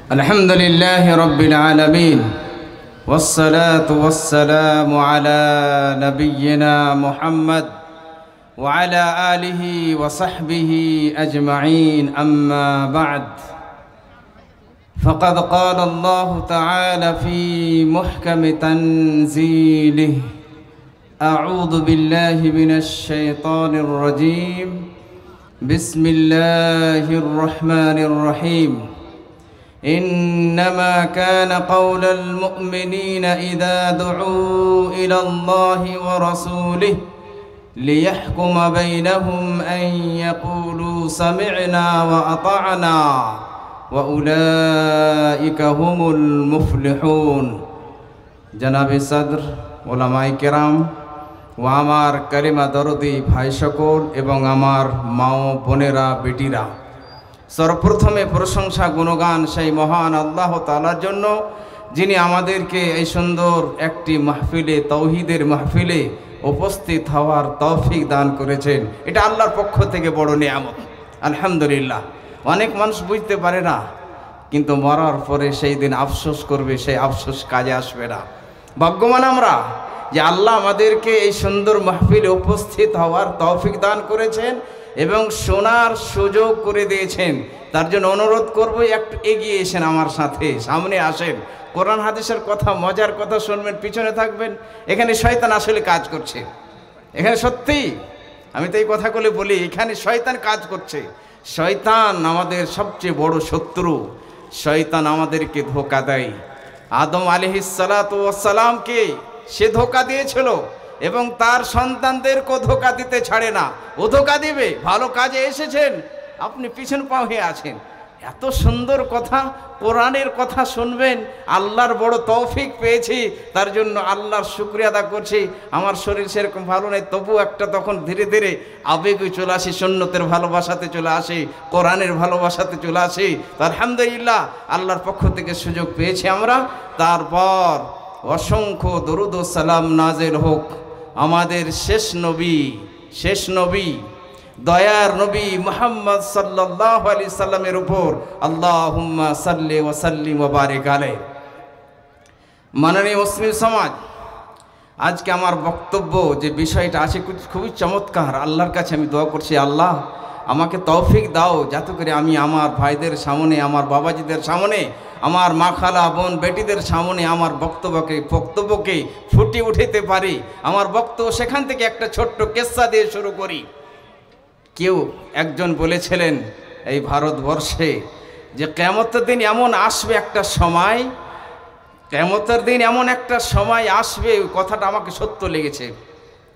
الحمد لله رب العالمين والصلاة والسلام على نبينا محمد وعلى آله وصحبه أجمعين أما بعد فقد قال الله تعالى في محكم تنزيله أعوذ بالله من الشيطان الرجيم بسم الله الرحمن الرحيم إنما كان قول المؤمنين إذا دعوا إلى الله ورسوله ليحكم بينهم أن يقولوا سمعنا وأطعنا وأولئك هم المفلحون جناب صدر علماء کرام ও আমার কালিমা দরদি ভাই সকল এবং আমার মা ও বোনেরা বেটিরা, সর্বপ্রথমে প্রশংসা গুণগান সেই মহান আল্লাহ তাআলার জন্য যিনি আমাদেরকে এই সুন্দর একটি মাহফিলে, তাওহীদের মাহফিলে উপস্থিত হওয়ার তৌফিক দান করেছেন। এটা আল্লাহর পক্ষ থেকে বড় নিয়ামত, আলহামদুলিল্লাহ। অনেক মানুষ বুঝতে পারে না, কিন্তু মরার পরে সেই দিন আফসোস করবে, সেই আফসোস কাজে আসবে না। ভাগ্যবান আমরা যে আল্লাহ আমাদেরকে এই সুন্দর মাহফিলে উপস্থিত হওয়ার তৌফিক দান করেছেন এবং শোনার সুযোগ করে দিয়েছেন। তার জন্য অনুরোধ করব, একটু এগিয়ে এসেন, আমার সাথে সামনে আসেন। কোরআন হাদিসের কথা, মজার কথা শুনবেন, পিছনে থাকবেন। এখানে শয়তান আসলে কাজ করছে, এখানে সত্যি আমি তো এই কথাগুলো বলি, এখানে শয়তান কাজ করছে। শয়তান আমাদের সবচেয়ে বড় শত্রু। শয়তান আমাদেরকে ধোঁকা দেয়। আদম আলাইহিস সালাতু ওয়াস সালামকে সে ধোঁকা দিয়েছিল এবং তার সন্তানদেরকেও ধোঁকা দিতে ছাড়ে না। ও ধোঁকা দিবে। ভালো কাজে এসেছেন, আপনি পিছন পা হয়ে আছেন। এত সুন্দর কথা, কোরআনের কথা শুনবেন, আল্লাহর বড় তৌফিক পেয়েছি, তার জন্য আল্লাহর শুকরিয়া আদা করছি। আমার শরীর সেরকম ভালো নেই, তবু একটা তখন ধীরে ধীরে আবেগে চলে আসি, সুন্নতের ভালোবাসাতে চলে আসি, কোরআনের ভালোবাসাতে চলে আসি। তো আলহামদুলিল্লাহ, আল্লাহর পক্ষ থেকে সুযোগ পেয়েছি আমরা। তারপর অসংখ্য দরুদ ও সালাম নাজিল হোক আমাদের শেষ নবী দয়ার নবী মুহাম্মদ সাল্লাল্লাহু আলাইহি সাল্লামের উপর। আল্লাহুম্মা সাল্লি ওয়া সাল্লিম ওয়া বারিক আলাইহি। মাননীয় মুসলিম সমাজ, আজকে আমার বক্তব্য যে বিষয়টা আছে খুবই চমৎকার। আল্লাহর কাছে আমি দোয়া করছি, আল্লাহ আমাকে তৌফিক দাও যাতে করে আমি আমার ভাইদের সামনে, আমার বাবাজিদের সামনে, আমার মা খালা বোন বেটিদের সামনে আমার বক্তব্যকে ফুটিয়ে উঠাতে পারি। আমার বক্তব্য সেখান থেকে একটা ছোট্ট কিস্সা দিয়ে শুরু করি। কেউ একজন বলেছিলেন এই ভারতবর্ষে যে কিয়ামতের দিন এমন আসবে একটা সময়, কিয়ামতের দিন এমন একটা সময় আসবে, ওই কথাটা আমাকে সত্য লেগেছে।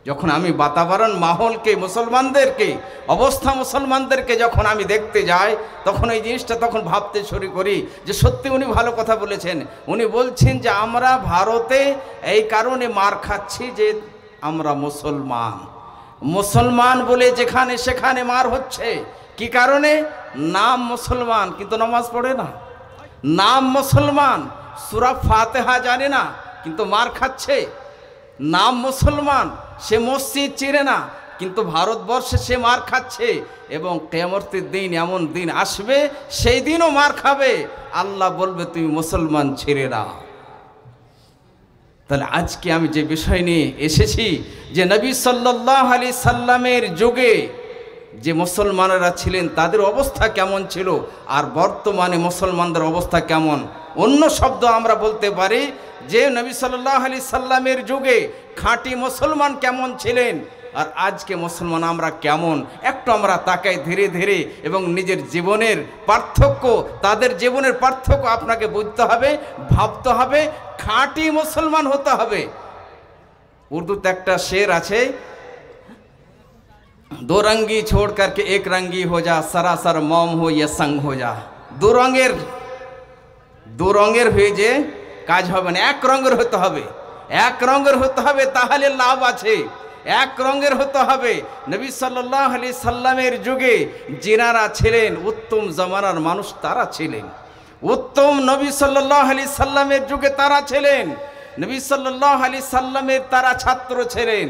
যখন আমি বাতাবরণ মাহৌলকে, মুসলমানদেরকে, অবস্থা মুসলমানদেরকে যখন আমি দেখতে যাই, তখন এই জিনিসটা তখন ভাবতে শুরু করি যে সত্যি উনি ভালো কথা বলেছেন। উনি বলছেন যে আমরা ভারতে এই কারণে মার খাচ্ছি যে আমরা মুসলমান বলে যেখানে সেখানে মার হচ্ছে। কি কারণে? নাম মুসলমান কিন্তু নামাজ পড়ে না, নাম মুসলমান সূরা ফাতিহা জানে না কিন্তু মার খাচ্ছে। নাম মুসলমান, সে মসজিদ চিনে না কিন্তু ভারতবর্ষে সে মার খাচ্ছে। এবং কিয়ামতের দিন এমন দিন আসবে, সেই দিনও মার খাবে। আল্লাহ বলবে তুমি মুসলমান ছেড়ে দাও। তাহলে আজকে আমি যে বিষয় নিয়ে এসেছি, যে নবী সাল্লাল্লাহু আলাইহি সাল্লামের যুগে যে মুসলমানেরা ছিলেন তাদের অবস্থা কেমন ছিল, আর বর্তমানে মুসলমানদের অবস্থা কেমন। অন্য শব্দ আমরা বলতে পারি যে নবী সাল্লাল্লাহু আলাইহি সাল্লামের যুগে খাঁটি মুসলমান কেমন ছিলেন, আর আজকে মুসলমান আমরা কেমন, একটু আমরা তাকাই ধীরে ধীরে। এবং নিজের জীবনের পার্থক্য, তাদের জীবনের পার্থক্য আপনাকে বুঝতে হবে, ভাবতে হবে, খাঁটি মুসলমান হতে হবে। উর্দুতে একটা শের আছে, दो रंगी छोड़ करके एक रंगी हो जा, सरासर मौम हो या संग हो जा। দু রঙের হয়ে যে কাজ হবে না, এক রঙের হতে হবে। এক রঙের হতে হবে, তাহলে লাভ আছে। এক রঙের হতে হবে। নবী সাল্লাল্লাহু আলাইহি সাল্লামের যুগে যিনারা ছিলেন উত্তম জামানার মানুষ, তারা ছিলেন উত্তম। নবী সাল্লাল্লাহু আলাইহি সাল্লামের যুগে তারা ছিলেন, নবী সাল্লাল্লাহু আলাইহি সাল্লামের তারা ছাত্র ছিলেন।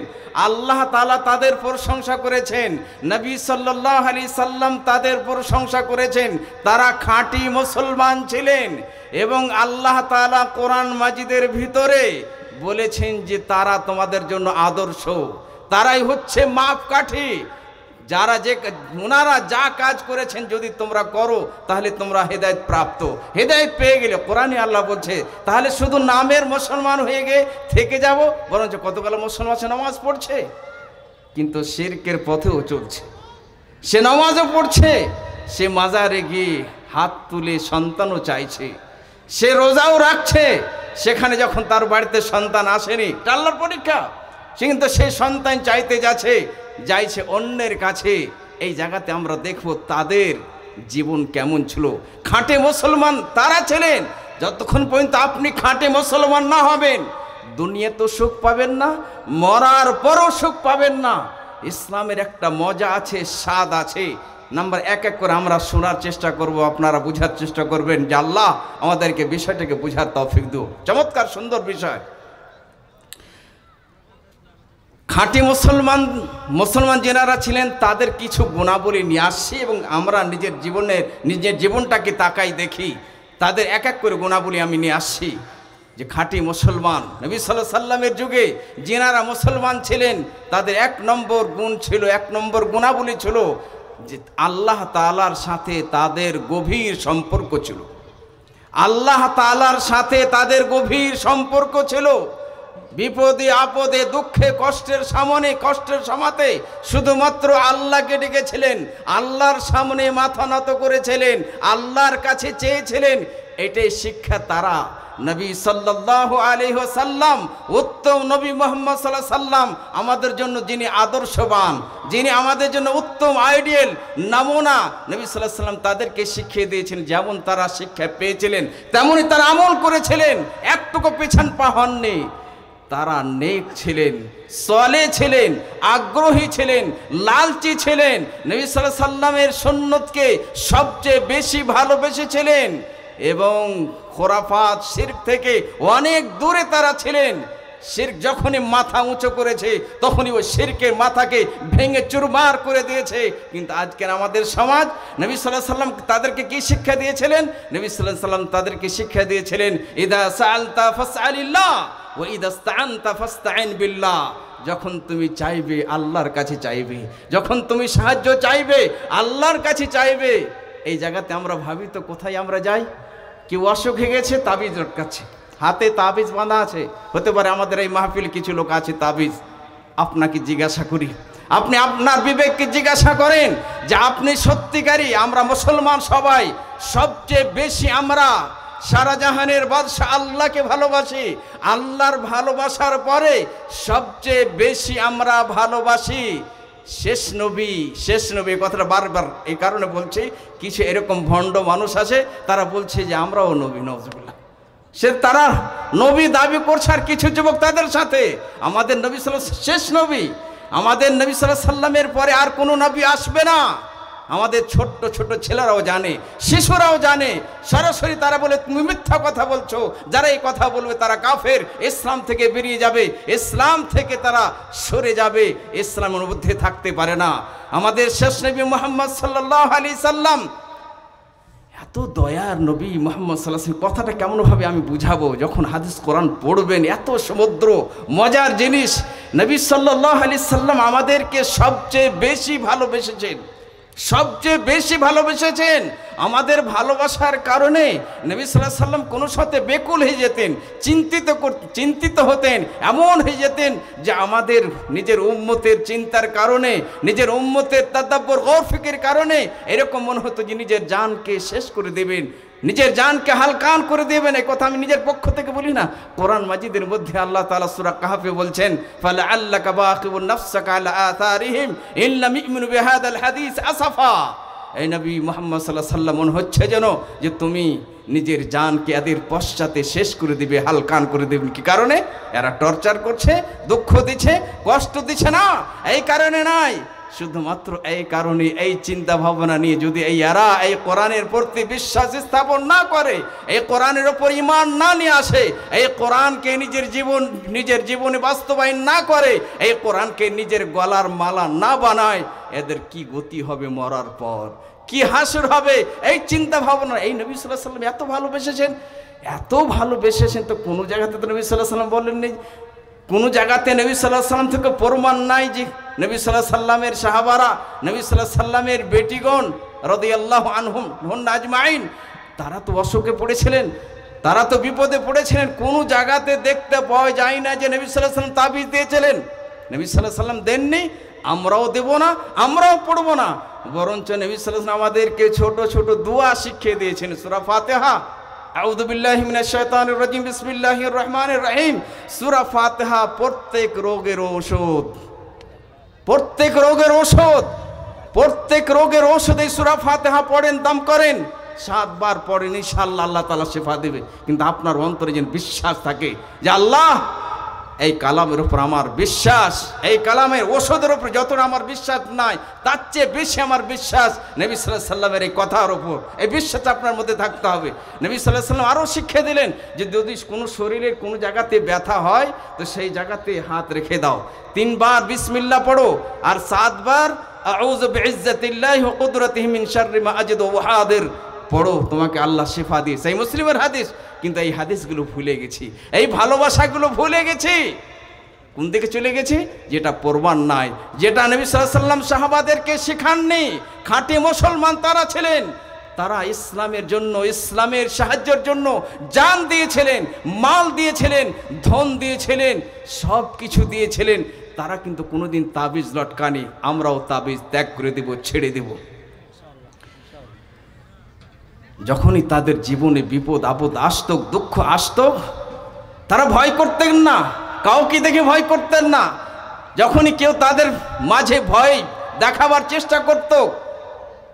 আল্লাহ তাআলা তাদের প্রশংসা করেছেন, নবী সাল্লাল্লাহু আলাইহি সাল্লাম তাদের প্রশংসা করেছেন। তারা খাঁটি মুসলমান ছিলেন এবং আল্লাহ তাআলা কোরআন মাজিদের ভিতরে বলেছেন যে তারা তোমাদের জন্য আদর্শ, তারাই হচ্ছে মাপকাঠি। যারা ওনারা যা কাজ করেছেন যদি তোমরা করো তাহলে তোমরা হেদায়েত প্রাপ্ত, হেদায়েত পেয়ে গেলে। কোরআনে আল্লাহ বলছে তাহলে শুধু নামের মুসলমান হয়ে গিয়ে থেকে যাব, বরঞ্চ কতগুলো মুসলমান সে নামাজ পড়ছে কিন্তু শিরকের পথেও চলছে, সে নামাজও পড়ছে, সে মাজারে গিয়ে হাত তুলে সন্তানও চাইছে, সে রোজাও রাখছে, সেখানে যখন তার বাড়িতে সন্তান আসেনি, আল্লাহর পরীক্ষা, সে কিন্তু সেই সন্তান চাইতে যাইছে অন্যের কাছে। এই জায়গাতে আমরা দেখব তাদের জীবন কেমন ছিল। খাঁটে মুসলমান তারা ছিলেন। যতক্ষণ পর্যন্ত আপনি খাঁটে মুসলমান না হবেন দুনিয়া তো সুখ পাবেন না, মরার পরও সুখ পাবেন না। ইসলামের একটা মজা আছে, স্বাদ আছে। নাম্বার এক এক করে আমরা শোনার চেষ্টা করব, আপনারা বুঝার চেষ্টা করবেন যে আল্লাহ আমাদেরকে বিষয়টাকে বুঝার তৌফিক দিও। চমৎকার সুন্দর বিষয়। খাঁটি মুসলমান যেনারা ছিলেন তাদের কিছু গুণাবলী নিয়ে আসছি এবং আমরা নিজের জীবনটাকে তাকাই দেখি, তাদের এক এক করে গুণাবলী আমি নিয়ে আসছি। যে খাঁটি মুসলমান নবী সাল্লাল্লাহু আলাইহি সাল্লামের যুগে যেনারা মুসলমান ছিলেন তাদের এক নম্বর গুণ ছিল, এক নম্বর গুণাবলী ছিল যে আল্লাহ তাআলার সাথে তাদের গভীর সম্পর্ক ছিল। আল্লাহ তাআলার সাথে তাদের গভীর সম্পর্ক ছিল। বিপদে আপদে দুঃখে কষ্টের সমাতে শুধুমাত্র আল্লাহকে ডেকেছিলেন, আল্লাহর সামনে মাথা নত করেছিলেন, আল্লাহর কাছে চেয়েছিলেন। এটাই শিক্ষা তারা নবী সাল্লাল্লাহু আলাইহি ওয়াসাল্লাম, উত্তম নবী মুহাম্মদ সাল্লাল্লাহু আলাইহি সাল্লাম আমাদের জন্য যিনি আদর্শবান, যিনি আমাদের জন্য উত্তম আইডিয়াল নমুনা, নবী সাল্লাল্লাহু আলাইহি সাল্লাম তাদেরকে শিখিয়ে দিয়েছেন। যেমন তারা শিক্ষা পেয়েছিলেন তেমনই তারা আমল করেছিলেন, একটুকু পেছন পা হননি। তারা নেক ছিলেন, সলে ছিলেন, আগ্রহী ছিলেন, লালচি ছিলেন। নবী সাল্লাল্লাহু আলাইহি সাল্লামের সুন্নতকে সবচেয়ে বেশি ভালোবেসেছিলেন এবং খোরাফাত শিরক থেকে অনেক দূরে তারা ছিলেন। শিরক যখনই মাথা উঁচু করেছে তখনই ওই শিরকের মাথাকে ভেঙে চুরমার করে দিয়েছে। কিন্তু আজকের আমাদের সমাজ, নবী সাল্লাল্লাহু আলাইহি সাল্লাম তাদেরকে কি শিক্ষা দিয়েছিলেন? নবী সাল্লাল্লাহু আলাইহি সাল্লাম তাদেরকে শিক্ষা দিয়েছিলেন ইদা সাআলতা ফাসআলিল্লাহ ওয়া ইদা ইসতাআনতা ফাসতাইন বিল্লাহ। যখন তুমি চাইবে আল্লাহর কাছে চাইবে, যখন তুমি সাহায্য চাইবে আল্লাহর কাছে চাইবে। এই জায়গাতে আমরা ভাবি তো কোথায় আমরা যাই? কেউ অসুখ হয়ে গেছে, তাবিজ লটকাচ্ছে, হাতে তাবিজ বাঁধা আছে। হতে পারে আমাদের এই মাহফিল কিছু লোক আছে তাবিজ। আপনাকে জিজ্ঞাসা করি, আপনি আপনার বিবেককে জিজ্ঞাসা করেন যে আপনি সত্যিকারী, আমরা মুসলমান সবাই সবচেয়ে বেশি আমরা সারা জাহানের বাদশা আল্লাহকে ভালোবাসি। আল্লাহর ভালোবাসার পরে সবচেয়ে বেশি আমরা ভালোবাসি শেষ নবী। কথাটা বারবার এই কারণে বলছি, কিছু এরকম ভণ্ড মানুষ আছে তারা বলছে যে আমরাও নবী, নওয়াজুবিল্লাহ। তারা নবী দাবি করছে আর কিছু যুবক তাদের সাথে। আমাদের নবী সাল্লাল্লাহু শেষ নবী, আমাদের নবী সাল্লাল্লাহু আলাইহি সাল্লামের পরে আর কোনো নবী আসবে না। আমাদের ছোট্ট ছোট ছেলেরাও জানে, শিশুরাও জানে। সরাসরি তারা বলে তুমি মিথ্যা কথা বলছো, যারা এই কথা বলবে তারা কাফের, ইসলাম থেকে বেরিয়ে যাবে, ইসলাম থেকে তারা সরে যাবে, ইসলামের মধ্যে থাকতে পারে না। আমাদের শেষ নবী মুহাম্মদ সাল্লাল্লাহু আলাইহি সাল্লাম এত দয়ার নবী মুহাম্মদ সাল্লাল্লাহু আলাইহি সাল্লাম, কথাটা কেমনভাবে আমি বুঝাবো? যখন হাদিস কোরআন পড়বেন এত সমুদ্র মজার জিনিস। নবী সাল্লাল্লাহু আলাইহি সাল্লাম আমাদেরকে সবচেয়ে বেশি ভালোবেসেছেন, সবচেয়ে বেশি ভালোবেসেছেন। আমাদের ভালোবাসার কারণে নবী সাল্লাল্লাহু আলাইহি সাল্লাম কোনো সাথে বেকুল হয়ে যেতেন, চিন্তিত হতেন, এমন হয়ে যেতেন যে আমাদের নিজের উম্মতের চিন্তার কারণে, নিজের উম্মতের তাদাব্বুর গৌর ফিকির কারণে এরকম মনে হতো যে নিজের জানকে শেষ করে দেবেন, নিজের জানকে হালকান করে দেবেন। এই কথা আমি নিজের পক্ষ থেকে বলি না। কোরআন মাজিদের মধ্যে আল্লাহ তাআলা সূরা কাহফে বলছেন ফালাআল্লাকা বাকিউন নাফসাকা আলা আথারিহিম ইন লাম ইউমিনু বিহাদাল হাদিস আসাফা। এই নবী মুহাম্মদ সাল্লাল্লাহু আলাইহি সাল্লাম মনে হচ্ছে যেন যে তুমি নিজের জানকে এদের পশ্চাতে শেষ করে দিবে, হালকান করে দেবে। কি কারণে? এরা টর্চার করছে, দুঃখ দিচ্ছে, কষ্ট দিচ্ছে না, এই কারণে নয়। শুধুমাত্র এই কারণে, এই চিন্তা ভাবনা নিয়ে যদি এরা এই কোরআনের প্রতি বিশ্বাস স্থাপন না করে, এই কোরআনের ওপর ঈমান না নিয়ে আসে, এই কোরআনকে নিজের জীবনে বাস্তবায়ন না করে, এই কোরআনকে নিজের গলার মালা না বানায়, এদের কি গতি হবে মরার পর, কি হাসর হবে, এই চিন্তা ভাবনা। এই নবী সাল্লাল্লাহু আলাইহি ওয়াসাল্লাম এত ভালোবেসেছেন তো কোনো জায়গাতে তো নবী সাল্লাল্লাহু আলাইহি ওয়াসাল্লাম বলেননি, কোনো জায়গাতে নবী সাল্লাল্লাহু আলাইহি ওয়াসাল্লাম থেকে প্রমাণ নাই যে নবী সাল্লাল্লাহু আলাইহি ওয়াসাল্লামের সাহাবারা, নবী সাল্লাল্লাহু আলাইহি ওয়াসাল্লামের বেটিগণ রাদিয়াল্লাহু আনহুম আজমাইন, তারা তো অসুখে পড়েছিলেন, তারা তো বিপদে পড়েছিলেন। কোনো জায়গাতে দেখতে পাওয়া যায় না যে নবী সাল্লাল্লাহু আলাইহি ওয়াসাল্লাম তাবিজ দিয়েছিলেন। নবী সাল্লাল্লাহু আলাইহি ওয়াসাল্লাম দেননি, আমরাও দেব না, আমরাও পড়ব না। বরঞ্চ নবী সাল্লাল্লাহু আলাইহি ওয়াসাল্লাম আমাদেরকে ছোট ছোট দোয়া শিখিয়ে দিয়েছেন। সূরা ফাতিহা, আউযু বিল্লাহি মিনাশ শাইতানির রাজিম, বিসমিল্লাহির রহমানির রহিম। সূরা ফাতিহা প্রত্যেক রোগের ঔষধ, প্রত্যেক রোগের ঔষধ, প্রত্যেক রোগের ঔষধ। এই সূরা ফাতিহা পড়েন, দাম করেন, 7 বার পড়েন, ইনশাআল্লাহ আল্লাহ তাআলা শিফা দেবে। কিন্তু আপনার অন্তরে যেন বিশ্বাস থাকে যে আল্লাহ, এই কালামের উপর আমার বিশ্বাস, এই কালামের ওষুধের উপর যতটা আমার বিশ্বাস নাই, তার চেয়ে বেশি আমার বিশ্বাস নবী সাল্লাল্লাহু আলাইহি ওয়াসাল্লামের এই কথার উপর। এই বিশ্বাস আপনার মধ্যে থাকতে হবে। নবী সাল্লাল্লাহু আলাইহি ওয়াসাল্লাম আরও শিক্ষা দিলেন যে যদি কোনো শরীরের কোনো জায়গাতে ব্যথা হয় তো সেই জায়গাতে হাত রেখে দাও, 3 বার বিসমিল্লাহ পড়ো, আর 7 বার আউযু বিইজ্জাতিল্লাহি ওয়া কুদরাতিহি মিন শাররি মা আজিদু ওয়া হাদির পড়ো, তোমাকে আল্লাহ শিফা দিয়ে। সেই মুসলিমের হাদিস। কিন্তু এই হাদিসগুলো ভুলে গেছি, এই ভালোবাসাগুলো ভুলে গেছি। কোন দিকে চলে গেছি? যেটা প্রমাণ নাই, যেটা নবী সাল্লাল্লাহু আলাইহি ওয়াসাল্লাম সাহাবাদেরকে শেখাননি। খাঁটি মুসলমান তারা ছিলেন, তারা ইসলামের জন্য, ইসলামের সাহায্যের জন্য জান দিয়েছিলেন, মাল দিয়েছিলেন, ধন দিয়েছিলেন, সব কিছু দিয়েছিলেন। তারা কিন্তু কোনোদিন তাবিজ লটকানি। আমরাও তাবিজ ত্যাগ করে দেব, ছেড়ে দেব। যখনই তাদের জীবনে বিপদ আপদ আসতো, দুঃখ আসতো, তারা ভয় করতেন না, কাউকে দেখে ভয় করতেন না। যখনই কেউ তাদের মাঝে ভয় দেখাবার চেষ্টা করত,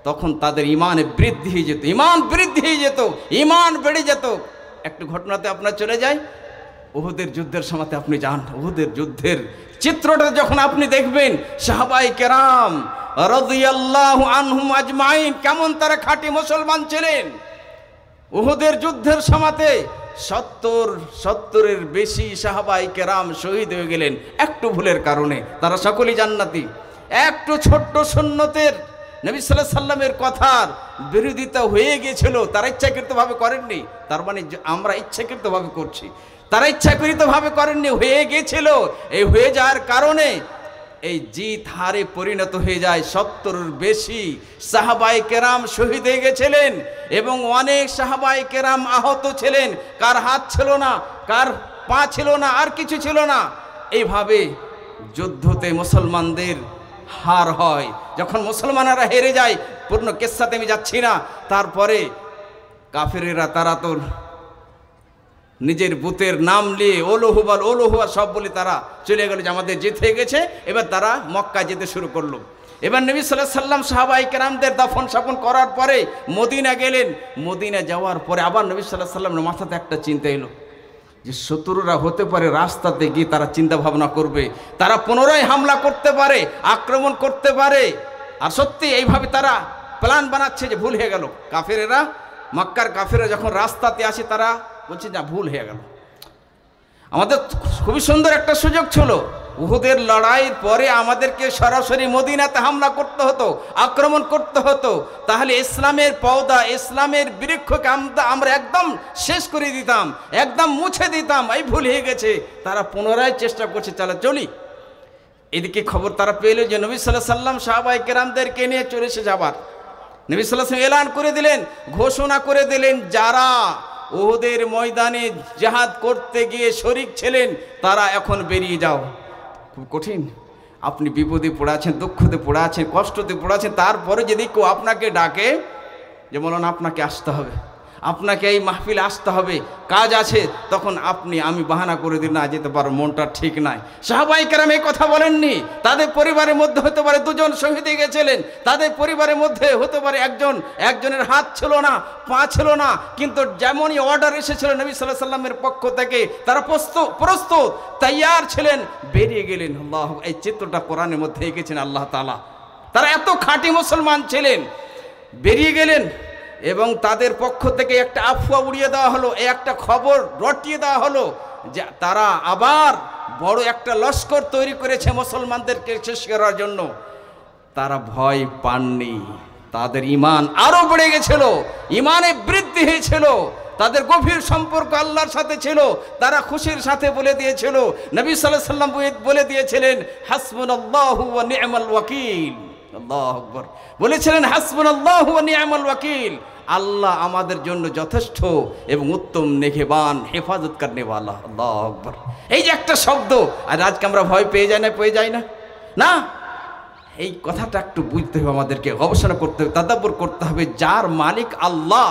তখন তাদের ইমানে বৃদ্ধি হয়ে যেত, ইমান বৃদ্ধি হয়ে যেত, ইমান বেড়ে যেত। একটু ঘটনাতে আপনার চলে যায়, উহুদের যুদ্ধের সময়তে আপনি যান, উহুদের যুদ্ধের চিত্রটা যখন আপনি দেখবেন, সাহাবায়ে কেরাম রাদিয়াল্লাহু আনহুম আজমাইন কেমন তারা খাঁটি মুসলমান ছিলেন। উহুদের যুদ্ধের সময়তে 70-এর বেশি সাহাবায়ে কেরাম শহীদ হয়ে গেলেন একটু ভুলের কারণে। তারা সকলেই জান্নাতি। একটু ছোট্ট সুন্নতের নবী সাল্লাল্লাহু আলাইহি ওয়াসাল্লামের কথার বিরোধিতা হয়ে গিয়েছিল, তারা ইচ্ছাকৃতভাবে করেননি। তার মানে আমরা ইচ্ছাকৃতভাবে করছি, তারা ইচ্ছাকৃতভাবে করেননি, হয়ে গিয়েছিল। এই হয়ে যাওয়ার কারণে এই জিত হারে পরিণত হয়ে যায়। 70-এর বেশি সাহাবায়ে কেরাম শহীদ হয়ে গেছিলেন এবং অনেক সাহাবায়ে কেরাম আহত ছিলেন। কার হাত ছিল না, কার পা ছিল না, আর কিছু ছিল না। এইভাবে যুদ্ধতে মুসলমানদের হার হয়। যখন মুসলমানেরা হেরে যায়, পূর্ণ কিস্সাতে আমি যাচ্ছি না, তারপরে কাফেরেরা তারা তো নিজের বুতের নাম নিয়ে ওলহুবাল ওলহুয়া সব বলে তারা চলে গেল যে আমাদের জিত হয়ে গেছে। এবার তারা মক্কায় যেতে শুরু করলো। এবার নবী সাল্লাল্লাহু আলাইহি ওয়াসাল্লাম সাহাবায়ে কেরামদের দাফন সাফন করার পরে মদিনা গেলেন। মদিনা যাওয়ার পরে আবার নবী সাল্লাল্লাহু আলাইহি ওয়াসাল্লামের মাথাতে একটা চিন্তা এলো যে শত্রুরা হতে পারে রাস্তাতে গিয়ে তারা চিন্তা ভাবনা করবে, তারা পুনরায় হামলা করতে পারে, আক্রমণ করতে পারে। আর সত্যি এইভাবে তারা প্ল্যান বানাচ্ছে যে ভুল হয়ে গেল। কাফেরেরা, মক্কার কাফেররা যখন রাস্তাতে আসে তারা বলছে যা ভুল হয়ে গেল, আমাদের খুবই সুন্দর একটা সুযোগ ছিল। উহুদের লড়াইয়ের পরে আমাদেরকে সরাসরি মদিনাতে হামলা করতে হতো, আক্রমণ করতে হতো, তাহলে ইসলামের পওদা, ইসলামের বৃক্ষকে আমরা একদম শেষ করে দিতাম, একদম মুছে দিতাম। এই ভুল হয়ে গেছে। তারা পুনরায় চেষ্টা করছে, চলি। এদিকে খবর তারা পেল যে নবী সাল্লাল্লাহু আলাইহি ওয়াসাল্লাম সাহাবায়ে কেরামদেরকে নিয়ে চলে এসে যাবার। নবী সাল্লাল্লাহু আলাইহি ওয়াসাল্লাম এলান করে দিলেন, ঘোষণা করে দিলেন, যারা উহুদের ময়দানে জিহাদ করতে গিয়ে শরীক ছিলেন তারা এখন বেরিয়ে যাও। খুব কঠিন, আপনি বিপদে পড়ে আছেন, দুঃখতে পড়ে আছেন, কষ্টতে পড়ে আছেন, তারপরে যদি কেউ আপনাকে ডাকে যে বলুন আপনাকে আসতে হবে, আপনাকে এই মাহফিলে আসতে হবে, কাজ আছে, তখন আমি বাহানা করে দিই না যেতে পারো, মনটা ঠিক নাই। সাহাবায়ে কেরাম এই কথা বলেননি। তাদের পরিবারের মধ্যে হতে পারে 2 জন শহীদ হয়ে গেছিলেন, তাদের পরিবারের মধ্যে হতে পারে একজনের হাত ছিল না, পা ছিল না, কিন্তু যেমনই অর্ডার এসেছিল নবী সাল্লাল্লাহু আলাইহি ওয়াসাল্লামের পক্ষ থেকে তারা প্রস্তুত তৈয়ার ছিলেন, বেরিয়ে গেলেন। আল্লাহ, এই চিত্রটা কোরআনের মধ্যে এঁকেছেন আল্লাহ তাআলা। তারা এত খাঁটি মুসলমান ছিলেন। বেরিয়ে গেলেন এবং তাদের পক্ষ থেকে একটা আফওয়া উড়িয়ে দেওয়া হলো, একটা খবর রটিয়ে দেওয়া হলো যে তারা আবার বড় একটা লস্কর তৈরি করেছে মুসলমানদেরকে শেষ করার জন্য। তারা ভয় পাননি, তাদের ঈমান আরো বেড়ে গেছিল, ঈমানে বৃদ্ধি হয়েছিল, তাদের গভীর সম্পর্ক আল্লাহর সাথে ছিল। তারা খুশির সাথে বলে দিয়েছিল, নবী সাল্লাল্লাহু আলাইহি সাল্লাম বলে দিয়েছিলেন হাসবুনাল্লাহু ওয়া নি'মাল ওয়াকিল। আল্লাহু আকবার, বলেছিলেন হাসবুনাল্লাহু ওয়া নি'মাল ওয়াকিল, আল্লাহ আমাদের জন্য যথেষ্ট এবং উত্তম নেগেবান, হেফাজত করনে ওয়ালা। আল্লাহু আকবার, এই যে একটা শব্দ, আর আজকে আমরা ভয় পেয়ে যাই না না, এই কথাটা একটু বুঝতে হবে, আমাদেরকে গবেষণা করতে হবে, তাদাব্বুর করতে হবে। যার মালিক আল্লাহ,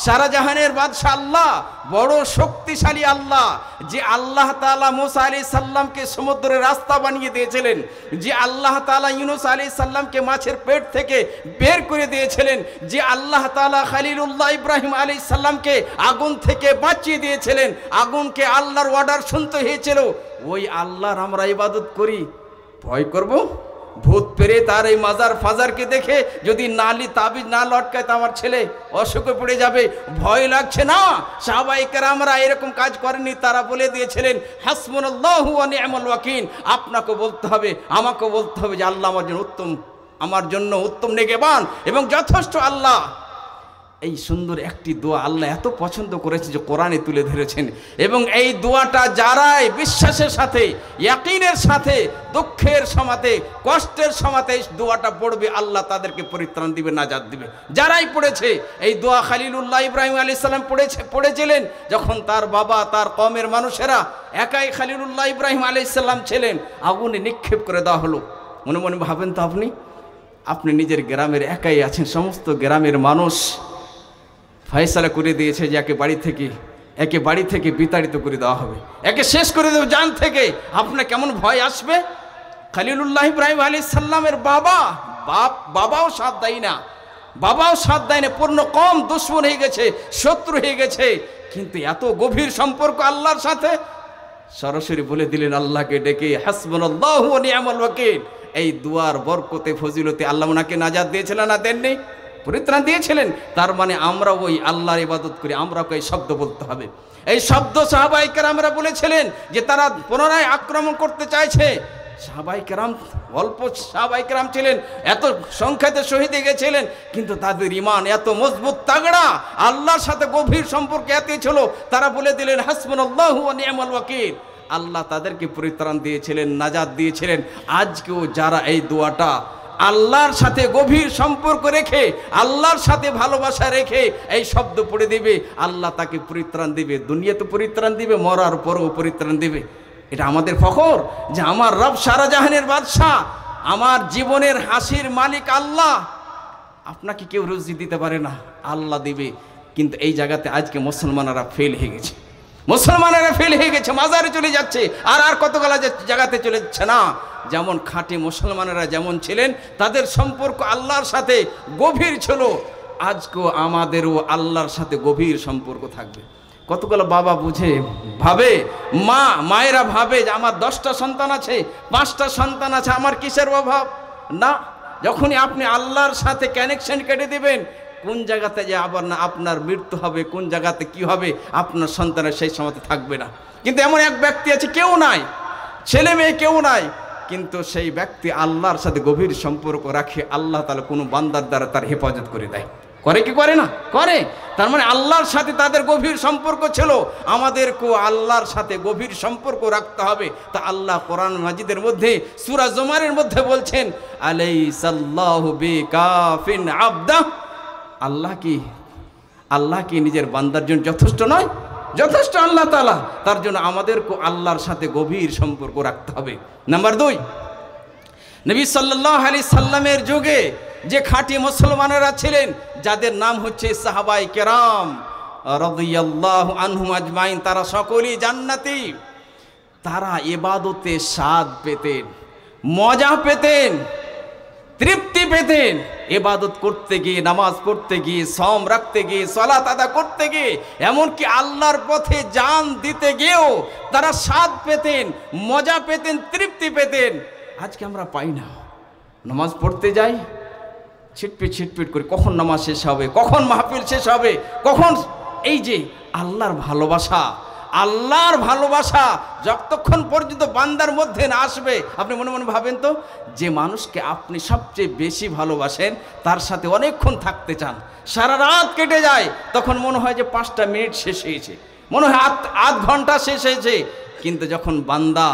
সারা জাহানের বাদশা আল্লাহ, বড় শক্তিশালী আল্লাহ, যে আল্লাহ তাআলা মুসা আলাইহিস সালামকে সমুদ্রের রাস্তা বানিয়ে দিয়েছিলেন, যে আল্লাহ তাআলা ইউনূস আলাইহিস সালামকে মাছের পেট থেকে বের করে দিয়েছিলেন, যে আল্লাহ তাআলা খলিলুল্লাহ ইব্রাহিম আলাইহিস সালামকে আগুন থেকে বাঁচিয়ে দিয়েছিলেন, আগুনকে আল্লাহর অর্ডার শুনতে হয়েছিল, ওই আল্লাহর আমরা ইবাদত করি, ভয় করব? ভূত পেরে তার এই মাজার ফাজারকে দেখে যদি নালি তাবিজ না লটকায় তো আমার ছেলে অসুখে পড়ে যাবে, ভয় লাগছে না? সাহাবায়ে কেরামরা এরকম কাজ করেনি, তারা বলে দিয়েছিলেন হাসবুনাল্লাহু ওয়া নি'মাল ওয়াকিল। আপনাকে বলতে হবে, আমাকে বলতে হবে যে আল্লাহ আমার জন্য উত্তম নেগেবান এবং যথেষ্ট আল্লাহ। এই সুন্দর একটি দোয়া আল্লাহ এত পছন্দ করেছে যে কোরআনে তুলে ধরেছেন, এবং এই দোয়াটা যারাই বিশ্বাসের সাথে, ইয়াকিনের সাথে, দুঃখের সময়তে, কষ্টের সময়তে এই দোয়াটা পড়বে, আল্লাহ তাদেরকে পরিত্রাণ দিবে, নাজাত দিবে। যারাই পড়েছে এই দোয়া, খলিলুল্লাহ ইব্রাহিম আলাইহিস সালাম পড়েছিলেন যখন তার বাবা, তার কওমের মানুষেরা, একাই খলিলুল্লাহ ইব্রাহিম আলাইহিস সালাম ছিলেন, আগুনে নিক্ষেপ করে দেওয়া হলো। মনে মনে ভাবেন তো, আপনি নিজের গ্রামের একাই আছেন, সমস্ত গ্রামের মানুষ ফয়সালা করে দিয়েছে যে একে বাড়ি থেকে বিতাড়িত করে দেওয়া হবে, একে শেষ করে দেবে জান থেকে। আপনার কেমন ভয় আসবে? খলিলুল্লাহ ইব্রাহিম আলাইহিস সালামের বাবাও সাথ দেয় না, পূর্ণ কম দুশমন হয়ে গেছে, শত্রু হয়ে গেছে, কিন্তু এত গভীর সম্পর্ক আল্লাহর সাথে, সরাসরি বলে দিলেন আল্লাহকে ডেকে হাসবুনাল্লাহু ওয়া নি'মাল ওয়াকিল। এই দুয়ার বরকতে, ফজিলতে আল্লাহ ওনাকে নাজাত দিয়েছিলেন না দেননি? পরিত্রাণ দিয়েছিলেন। তার মানে আমরা ওই আল্লাহর ইবাদত করি, আমরাকে এই শব্দ বলতে হবে। এই শব্দ সাহাবায়ে কেরামরা বলেছিলেন যে তারা পুনরায় আক্রমণ করতে চাইছে। সাহাবায়ে কেরাম, অল্প সাহাবায়ে কেরাম ছিলেন, এত সংখ্যাতে শহীদ হয়ে গেছিলেন, কিন্তু তাদের ঈমান এত মজবুত, তাগড়া, আল্লাহর সাথে গভীর সম্পর্ক এত ছিল, তারা বলে দিলেন হাসবুনাল্লাহু ওয়া নি'মাল ওয়াকিল। আল্লাহ তাদেরকে পরিত্রাণ দিয়েছিলেন, নাজাত দিয়েছিলেন। আজকেও যারা এই দোয়াটা আল্লাহর সাথে গভীর সম্পর্ক রেখে, আল্লাহর সাথে ভালোবাসা রেখে এই শব্দ পড়ে দিবে, আল্লাহ তাকে পরিত্রাণ দিবে, দুনিয়াতে পরিত্রাণ দিবে, মরার পরেও পরিত্রাণ দিবে। এটা আমাদের ফখর যে আমার রব সারা জাহানের বাদশাহ, আমার জীবনের হাসির মালিক আল্লাহ। আপনাকে কেউ রুজি দিতে পারে না, আল্লাহ দিবে। কিন্তু এই জায়গাতে আজকে মুসলমানেরা ফেল হয়ে গেছে, মাজারে চলে যাচ্ছে, আর কতগুলা জায়গাতে চলে যাচ্ছে না। যেমন খাঁটি মুসলমানেরা যেমন ছিলেন, তাদের সম্পর্ক আল্লাহর সাথে গভীর ছিল, আজকেও আমাদেরও আল্লাহর সাথে গভীর সম্পর্ক থাকবে। কতগুলো বাবা ভাবে, মায়েরা ভাবে যে আমার 10টা সন্তান আছে, 5টা সন্তান আছে, আমার কিসের অভাব? না, যখনই আপনি আল্লাহর সাথে কানেকশন কেটে দিবেন, কোন জায়গাতে যে আবার না আপনার মৃত্যু হবে, কোন জায়গাতে কি হবে, আপনার সন্তানের সেই সময়তে থাকবে না। কিন্তু এমন এক ব্যক্তি আছে, কেউ নাই, ছেলে মেয়ে কেউ নাই, কিন্তু সেই ব্যক্তি আল্লাহর সাথে গভীর সম্পর্ক রাখে, আল্লাহ তাআলা কোনো বান্দার দ্বারা তার হেফাজত করে দেয়। করে কি করে না? করে। তার মানে আল্লাহর সাথে তাদের গভীর সম্পর্ক ছিল, আমাদেরকেও আল্লাহর সাথে গভীর সম্পর্ক রাখতে হবে। তা আল্লাহ কোরআন মাজিদের মধ্যে সূরা জুমারের মধ্যে বলছেন আলাইসাল্লাহু বিকাফিন আবদা। আল্লাহ কি নিজের বান্দার জন্য যথেষ্ট নয়? যথেষ্ট আল্লাহ তাআলা। তার জন্য আমাদেরকে আল্লাহর সাথে গভীর সম্পর্ক রাখতে হবে। নাম্বার 2, নবী সাল্লাল্লাহু আলাইহি সাল্লামের যুগে যে খাঁটি মুসলমানেরা ছিলেন, যাদের নাম হচ্ছে সাহাবায়ে কেরাম রাদিয়াল্লাহু আনহুম আজমাইন, তারা সকলেই জান্নাতি। তারা ইবাদতে স্বাদ পেতেন, মজা পেতেন, তৃপ্তি পেতেন। ইবাদত করতে গিয়ে, নামাজ পড়তে গিয়ে, সওম রাখতে গিয়ে, সালাত আদা করতে গিয়ে, এমনকি আল্লাহর পথে জান দিতে গিয়েও তারা স্বাদ পেতেন, মজা পেতেন, তৃপ্তি পেতেন। আজকে আমরা পাই না। নামাজ পড়তে যাই, ছিটপিট ছিটপিট করে কখন নামাজ শেষ হবে, কখন মাহফিল শেষ হবে, কখন। এই যে আল্লাহর ভালোবাসা, আল্লাহর ভালোবাসা যতক্ষণ পর্যন্ত বান্দার মধ্যে না আসবে, আপনি মনে মনে ভাবেন তো, যে মানুষকে আপনি সবচেয়ে বেশি ভালোবাসেন তার সাথে অনেকক্ষণ থাকতে চান, সারা রাত কেটে যায়, তখন মনে হয় যে 5টা মিনিট শেষ হয়েছে, মনে হয় আধ ঘন্টা শেষ হয়েছে। কিন্তু যখন বান্দা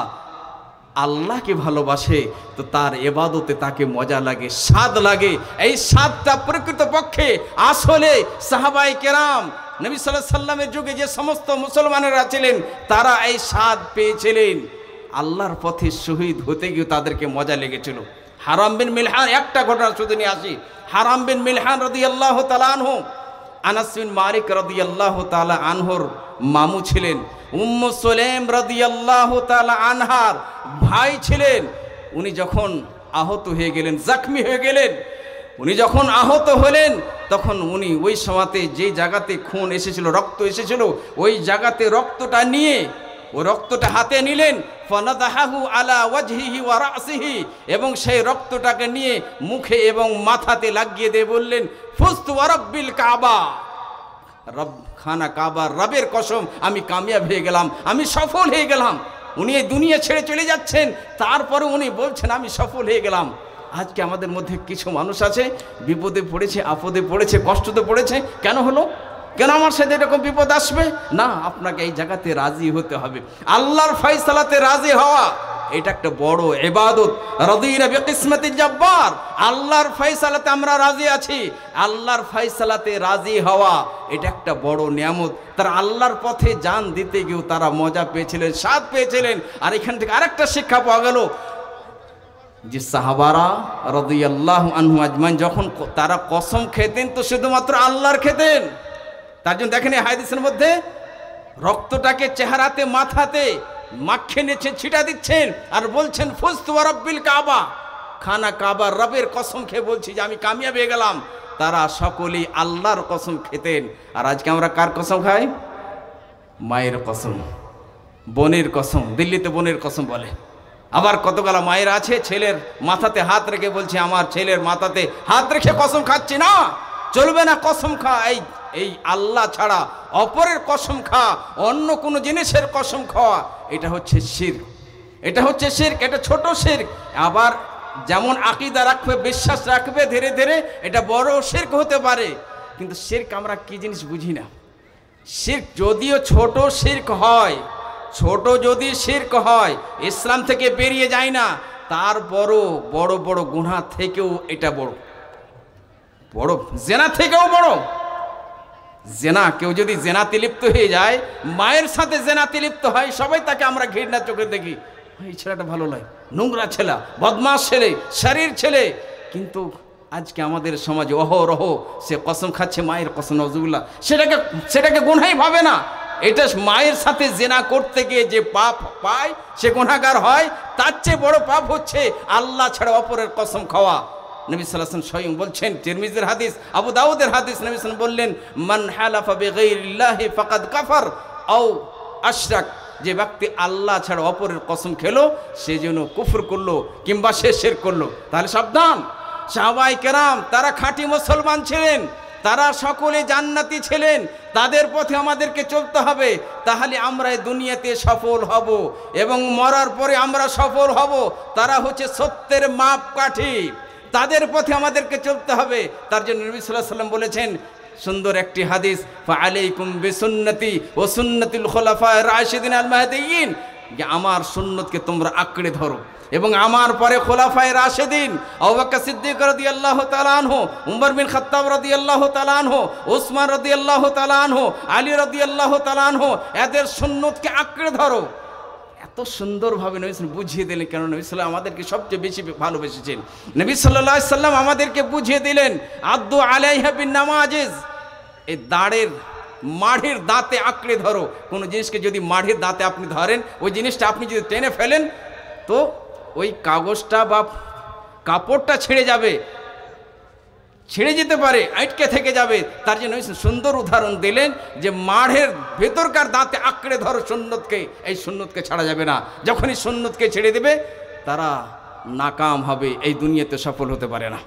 আল্লাহকে ভালোবাসে তো তার ইবাদতে তাকে মজা লাগে, স্বাদ লাগে। এই স্বাদটা প্রকৃতপক্ষে আসলে সাহাবায়ে কেরাম, নবী সাল্লাল্লাহু আলাইহি সাল্লামের যুগে যে সমস্ত মুসলমানেরা ছিলেন তারা এই স্বাদ পেয়েছিলেন। আল্লাহর পথে শহীদ হতে গিয়ে তাদেরকে মজা লেগেছিল। হারাম বিন মিলহান, একটা ঘটনা শুধু নিয়ে আসি। হারাম বিন মিলহান রাদিয়াল্লাহু তাআলা আনহু, আনাস বিন মালিক রাদিয়াল্লাহু তাআলা আনহুর মামু ছিলেন, উম্মু সুলাইম রাদিয়াল্লাহু তাআলা আনহার ভাই ছিলেন। উনি যখন আহত হয়ে গেলেন, জখমি হয়ে গেলেন, উনি যখন আহত হলেন তখন উনি ওই সময়তে যে জায়গাতে খুন এসেছিল, রক্ত এসেছিল, ওই জায়গাতে রক্তটা নিয়ে, ওই রক্তটা হাতে নিলেন, ফানাদাহু আলা ওয়াজহিহি ওয়া রাসিহি, এবং সেই রক্তটাকে নিয়ে মুখে এবং মাথাতে লাগিয়ে দিয়ে বললেন, ফুজতু ওয়া রাব্বিল কাবা, রব খানা কাবার রবের কসম আমি কামিয়াব হয়ে গেলাম, আমি সফল হয়ে গেলাম। উনি এই দুনিয়া ছেড়ে চলে যাচ্ছেন, তারপরে উনি বলছেন আমি সফল হয়ে গেলাম। আজকে আমাদের মধ্যে কিছু মানুষ আছে বিপদে পড়েছে, আপদে পড়েছে, কষ্টতে পড়েছে, কেন হলো, কেন আমার সাথে এরকম বিপদ আসবে? না, আপনাকে এই জায়গাতে রাজি হতে হবে। আল্লাহর ফয়সালাতে রাজি হওয়া এটা একটা বড় ইবাদত। রাদিনা বিকিসমাতিল জাব্বার, আল্লাহর ফয়সালাতে আমরা রাজি আছি। আল্লাহর ফয়সালাতে রাজি হওয়া এটা একটা বড় নিয়ামত। তারা আল্লাহর পথে জান দিতে গিয়েও তারা মজা পেয়েছিলেন, স্বাদ পেয়েছিলেন। আর এখান থেকে আরেকটা শিক্ষা পাওয়া গেল যে সাহাবারা রাদিয়াল্লাহু আনহু আজমাইন যখন তারা কসম খেতেন তো শুধুমাত্র আল্লাহর খেতেন। তার জন্য দেখেন এই হাদিসের মধ্যে রক্তটাকে চেহারাতে মাথাতে মাখিয়ে নিয়েছেন, ছিটা দিচ্ছেন আর বলছেন ফুজতু ওয়া রাব্বিল কাবা, খানা কাবার রবের কসম খেয়ে বলছি যে আমি কামিয়াব হয়ে গেলাম। তারা সকলেই আল্লাহর কসম খেতেন। আর আজকে আমরা কার কসম খাই? মায়ের কসম, বোনের কসম। দিল্লিতে বোনের কসম বলে। আবার কতগুলো মায়ের আছে ছেলের মাথাতে হাত রেখে বলছে আমার ছেলের মাথাতে হাত রেখে কসম খাচ্ছি না, চলবে না কসম খা। এই আল্লাহ ছাড়া অপরের কসম খা, অন্য কোনো জিনিসের কসম খাওয়া, এটা হচ্ছে শিরক, এটা হচ্ছে শিরক, এটা ছোট শিরক। আবার যেমন আকীদা রাখবে, বিশ্বাস রাখবে, ধীরে ধীরে এটা বড় শিরক হতে পারে। কিন্তু শিরক আমরা কি জিনিস বুঝি না। শিরক যদিও ছোট শিরক হয়, ছোট যদি শিরক হয় ইসলাম থেকে বেরিয়ে যায় না, তার বড় বড় বড় গুনাহ থেকেও এটা বড়, বড় জেনা থেকেও বড়। জেনা, কেউ যদি জেনাতে লিপ্ত হয়ে যায়, মায়ের সাথে জেনাতে লিপ্ত হয়, সবাই তাকে আমরা ঘৃণা চোখে দেখি, এই ছেলেটা ভালো নয়, নোংরা ছেলে, বদমাশ ছেলে, শরীর ছেলে। কিন্তু আজকে আমাদের সমাজে অহরহ সে কসম খাচ্ছে মায়ের কসম, নাউজুবিল্লাহ, সেটাকে গুনাহই ভাবে না। এটা মায়ের সাথে জেনা করতে গিয়ে যে পাপ পায় সে গুনাহগার হয়, তার চেয়ে বড় পাপ হচ্ছে আল্লাহ ছাড়া অপরের কসম খাওয়া। নবী সাল্লাল্লাহু আলাইহি ওয়াসাল্লাম স্বয়ং বলছেন, তিরমিজির হাদিস, আবু দাউদের হাদিস, নবী সাল্লাল্লাহু আলাইহি ওয়াসাল্লাম বললেন মান হালাফা বিগাইরিল্লাহি ফাকাদ কাফার আও আশরাক, যে ব্যক্তি আল্লাহ ছাড়া অপরের কসম খেলো সে যেন কুফর করলো কিংবা সে শিরক করলো। তাহলে সাবধান। সাহাবায়ে কেরাম তারা খাঁটি মুসলমান ছিলেন, তারা সকলে জান্নাতি ছিলেন, তাদের পথে আমাদেরকে চলতে হবে, তাহলে আমরা এই দুনিয়াতে সফল হব এবং মরার পরে আমরা সফল হব। তারা হচ্ছে সত্যের মাপকাঠি, তাদের পথে আমাদেরকে চলতে হবে। তার জন্য নবী সাল্লাল্লাহু আলাইহি ওয়াসাল্লাম বলেছেন সুন্দর একটি হাদিস, ফাআলাইকুম বিসুন্নতি ওয়া সুন্নাতিল খুলাফায়ে রাশিদিন আল মাহদিয়িন, যে আমার সুন্নতকে তোমরা আঁকড়ে ধরো এবং আমার পরে খোলাফায়ে রাশিদিন আবু বকর সিদ্দিক রাদিয়াল্লাহু তাআলা আনহু, উমর বিন খাত্তাব রাদিয়াল্লাহু তাআলা আনহু, ওসমান রাদিয়াল্লাহু তাআলা আনহু, আলী রাদিয়াল্লাহু তাআলা আনহু, এদের সুন্নতকে আঁকড়ে ধরো। এত সুন্দরভাবে নবী সাল্লাল্লাহু বুঝিয়ে দিলেন, কেন নবী সাল্লাল্লাহু আমাদেরকে সবচেয়ে বেশি ভালোবেসেছেন। নবী সাল্লাল্লাহু আলাইহি সাল্লাম আমাদেরকে বুঝিয়ে দিলেন আদ্দু আলাইহা বিন নামাজিজ, এই দাঁড়ের মাড়ের দাঁতে আঁকড়ে ধরো। কোনো জিনিসকে যদি মাড়ের দাঁতে আপনি ধরেন, ওই জিনিসটা আপনি যদি টেনে ফেলেন তো ওই কাগজটা বা কাপড়টা ছেড়ে যাবে, ছেড়ে যেতে পারে, আটকে থেকে যাবে। তার জন্য সুন্দর উদাহরণ দিলেন যে মাড়ের ভেতরকার দাঁতে আঁকড়ে ধরো সুন্নতকে, এই সুন্নতকে ছাড়া যাবে না। যখনই সুন্নতকে ছেড়ে দেবে তারা নাকাম হবে, এই দুনিয়াতে সফল হতে পারে না।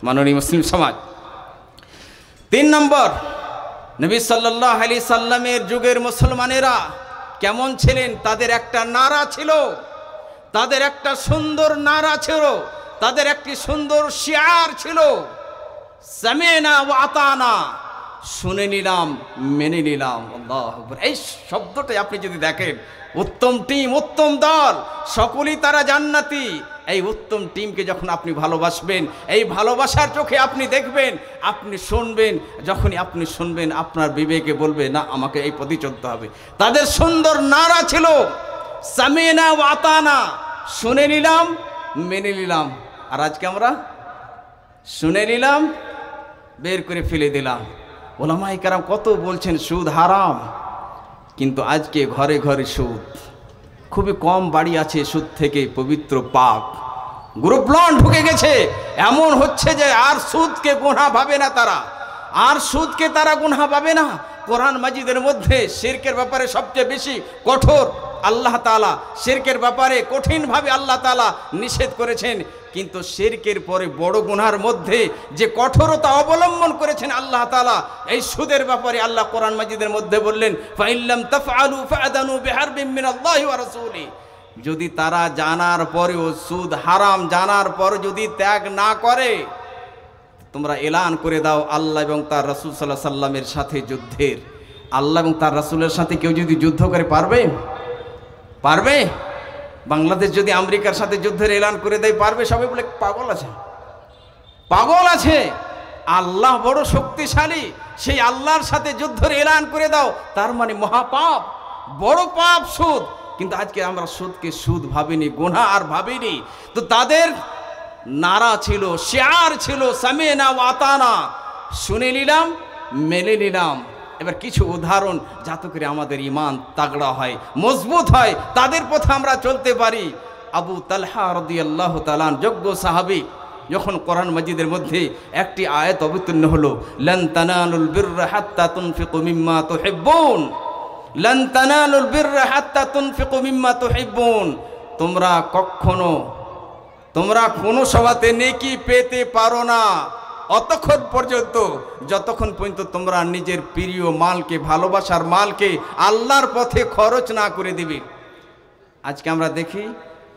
মাননীয় মুসলিম সমাজ, 3 নম্বর, নবী সাল্লাল্লাহু আলাইহি সাল্লামের যুগের মুসলমানেরা কেমন ছিলেন? তাদের একটা নারা ছিল, তাদের একটা সুন্দর নারা ছিল, তাদের একটি সুন্দর শিয়ার ছিল, সামিনা ওয়া আতানা, শুনে নিলাম মেনে নিলাম। আল্লাহু আকবার। এই শব্দটাই আপনি যদি দেখেন, উত্তম টিম, উত্তম দল, সকলেই তারা জান্নাতি। এই উত্তম টিমকে যখন আপনি ভালোবাসবেন, এই ভালোবাসার চোখে আপনি দেখবেন, আপনি শুনবেন, যখনই আপনি শুনবেন আপনার বিবেকে বলবে না আমাকে এই পথে চলতে হবে। তাদের সুন্দর নারা ছিল সামিনা ওয়া আতানা, শুনে নিলাম মেনে নিলাম। আর আজকে আমরা শুনে নিলাম বের করে ফেলে দিলাম। ওলামায়ে কেরাম কত বলছেন সুদ হারাম, কিন্তু আজকে ঘরে ঘরে সুদ, খুবই কম বাড়ি আছে সুদ থেকে পবিত্র পাক। গ্রুপ লোন ঢুকে গেছে, এমন হচ্ছে যে আর সুদকে গুনাহ ভাবে না তারা, আর সুদকে তারা গুনাহ ভাবে না। কোরআন মাজিদের মধ্যে শিরকের ব্যাপারে সবচেয়ে বেশি কঠোর আল্লাহ তাআলা, শিরকের ব্যাপারে কঠিনভাবে আল্লাহ তাআলা নিষেধ করেছেন। কিন্তু শিরকের পরে বড় গুনাহের মধ্যে যে কঠোরতা অবলম্বন করেছেন আল্লাহ তাআলা, এই সুদের ব্যাপারে আল্লাহ কোরআন মাজিদের মধ্যে বললেন, ফাইল্লাম তাফআলু ফাআদানু বিহারবিন মিনাল্লাহি ওয়া রাসূলিহি, যদি তারা জানার পরেও সুদ হারাম জানার পর যদি ত্যাগ না করে, তোমরা এলান করে দাও আল্লাহ এবং তার রাসূল সাল্লাল্লাহু আলাইহি সাল্লামের সাথে যুদ্ধের। আল্লাহ এবং তার রাসূলের সাথে কেউ যদি যুদ্ধ করে পারবে? পারবে? বাংলাদেশ যদি আমেরিকার সাথে যুদ্ধের এলান করে দেয় পারবে? সবাই বলে পাগল আছে, পাগল আছে। আল্লাহ বড় শক্তিশালী, সেই আল্লাহর সাথে যুদ্ধের এলান করে দাও, তার মানে মহাপাপ, বড় পাপ সুদ। কিন্তু আজকে আমরা সুদকে সুদ ভাবিনি, গুনাহ আর ভাবিনি। তো তাদের নারা ছিল, শিয়ার ছিল সামিনা ওয়া আতানা, শুনে নিলাম মেনে নিলাম। এবার কিছু উদাহরণ যাতে করে আমাদের ঈমান তাগড়া হয়, মজবুত হয়, তাদের পথে আমরা চলতে পারি। আবু তালহা রাদিয়াল্লাহু তাআলা যোগ্য সাহাবী, যখন কোরআন মাজিদের মধ্যে একটি আয়াত অবতীর্ণ হলো, লান তানালুল বিররা হাত্তা তুনফিকু মিম্মা তুহিব্বুন, লান তানালুল বিররা হাত্তা তুনফিকু মিম্মা তুহিব্বুন, তোমরা কোনো সভাতে নেকি পেতে পারো না অতক্ষণ পর্যন্ত যতক্ষণ পর্যন্ত তোমরা নিজের প্রিয় মালকে, ভালোবাসার মালকে আল্লাহর পথে খরচ না করে দিবে। আজকে আমরা দেখি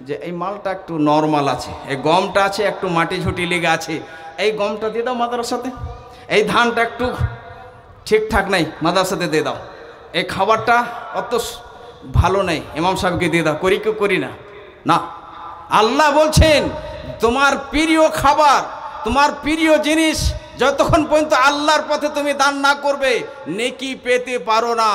যে এই মালটা একটু নরমাল আছে, এই গমটা আছে একটু মাটি ঝুটি লেগে আছে, এই গমটা দিয়ে দাও মাদ্রাসাতে, এই ধানটা একটু ঠিকঠাক নাই মাদ্রাসাতে দিয়ে দাও, এই খাবারটা অত ভালো নেই ইমাম সাহেবকে দিয়ে দাও, করি কেউ করি না। না, আল্লাহ বলছেন তোমার প্রিয় খাবার, তোমার প্রিয় জিনিস যতক্ষণ পর্যন্ত আল্লাহর পথে তুমি দান না করবে নেকি পেতে পারো না।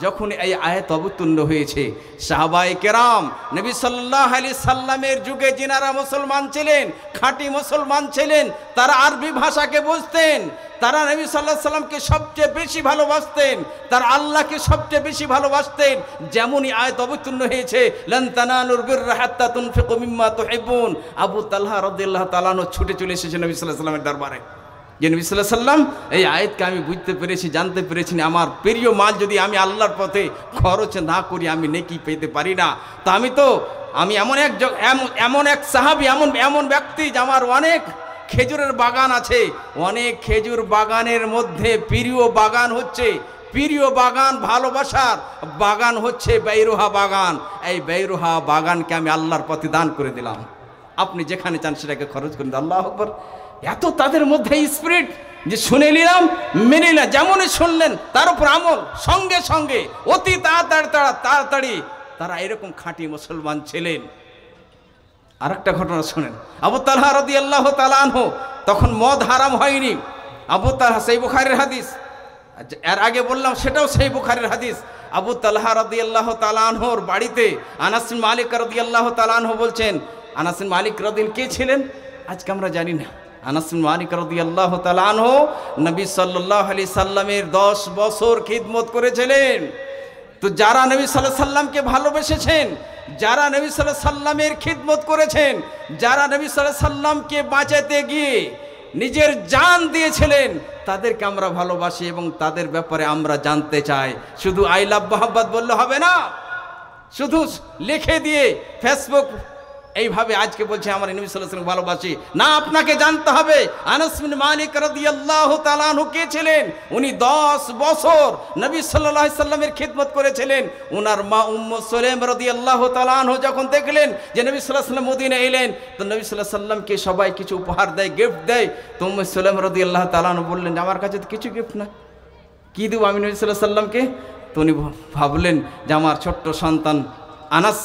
যখন এই আয়াত অবতীর্ণ হয়েছে, সাহাবায়ে কেরাম নবী সাল্লাল্লাহু আলাইহি সাল্লামের যুগে যিনারা মুসলমান ছিলেন, খাঁটি মুসলমান ছিলেন, তারা আরবি ভাষাকে বুঝতেন, তারা নবী সাল্লাল্লাহু আলাইহি সাল্লামকে সবচেয়ে বেশি ভালোবাসতেন, তারা আল্লাহকে সবচেয়ে বেশি ভালোবাসতেন। যেমনই আয়াত অবতীর্ণ হয়েছে, লান তানালুল বিররা হাত্তা তুনফিকু মিম্মা তুহিব্বুন, আবু তালহা রাদিয়াল্লাহু তাআলা ছুটে চলে এসেছেন নবী সাল্লাল্লাহু আলাইহি সাল্লামের দরবারে, যে নবী সাল্লাল্লাহু আলাইহি সাল্লাম এই আয়াতকে আমি বুঝতে পেরেছি, জানতে পেরেছি, আমার প্রিয় মাল যদি আমি আল্লাহর পথে খরচ না করি আমি নেকি পেতে পারি না। তা আমি এমন এক সাহাবী, এমন ব্যক্তি যে আমার অনেক খেজুরের বাগান আছে, অনেক খেজুর বাগানের মধ্যে প্রিয় বাগান হচ্ছে, প্রিয় বাগান ভালোবাসার বাগান হচ্ছে বাইরুহা বাগান। এই বাইরুহা বাগানকে আমি আল্লাহর পথে দান করে দিলাম, আপনি যেখানে চান সেটাকে খরচ করে দিন। আল্লাহু আকবার। এত তাদের মধ্যে স্পিরিট যে শুনে নিলাম মেনে নিলাম, যেমনই শুনলেন তার উপর আমল, সঙ্গে সঙ্গে অতি তাড়াতাড়ি তারা এরকম খাঁটি মুসলমান ছিলেন। আরেকটা ঘটনা শুনেন, আবু তালহা রাদিয়াল্লাহু তাআলা আনহু, তখন মদ হারাম হয়নি। আবু তালহা, সেই বুখারীর হাদিস, এর আগে বললাম সেটাও সেই বুখারীর হাদিস। আবু তালহা রাদিয়াল্লাহু তাআলা আনহুর বাড়িতে আনাস বিন মালিক রাদিয়াল্লাহু তাআলা আনহু বলছেন, আনাস বিন মালিক রাদিয়াল্লাহু কে ছিলেন আজকে আমরা জানি না। আনাস বিন মালিক রাদিয়াল্লাহু তাআলা আনহু নবী সাল্লাল্লাহু আলাইহি সাল্লামের 10 বছর খিদমত করেছিলেন। তো যারা নবী সাল্লাল্লাহু আলাইহি সাল্লামকে ভালোবেসেছেন, যারা নবী সাল্লাল্লাহু আলাইহি সাল্লামের খিদমত করেছেন, যারা নবী সাল্লাল্লাহু আলাইহি সাল্লামকে বাঁচাতে গিয়ে নিজের জান দিয়েছিলেন, তাদেরকে আমরা ভালোবাসি এবং তাদের ব্যাপারে আমরা জানতে চাই। শুধু আই লাভ মোহাম্মদ বললে হবে না, শুধু লিখে দিয়ে ফেসবুক এইভাবে আজকে বলছে আমার নবী সাল্লাল্লাহু আলাইহি ওয়াসাল্লাম ভালোবাসি না। আপনাকে জানতে হবে আনাস বিন মালিক রাদিয়াল্লাহু তাআলা আনহু কে ছিলেন। উনি 10 বছর নবী সাল্লাল্লাহু আলাইহি সাল্লামের খিদমত করেছিলেন। ওনার মা উম্মু সুলাইম রাদিয়াল্লাহু তাআলা আনহু যখন দেখলেন যে নবী সাল্লাল্লাহু আলাইহি ওয়াসাল্লাম মদিনায় এলেন, তো নবী সাল্লাল্লাহু আলাইহি সাল্লামকে সবাই কিছু উপহার দেয়, গিফট দেয়। তো উম্মু সুলাইম রাদিয়াল্লাহু তাআলা আনহু বললেন যে আমার কাছে তো কিছু গিফট না, কি দেব আমি নবী সাল্লাল্লাহু আলাইহি সাল্লামকে। তো উনি ভাবলেন যে আমার ছোট্ট সন্তান আনাস,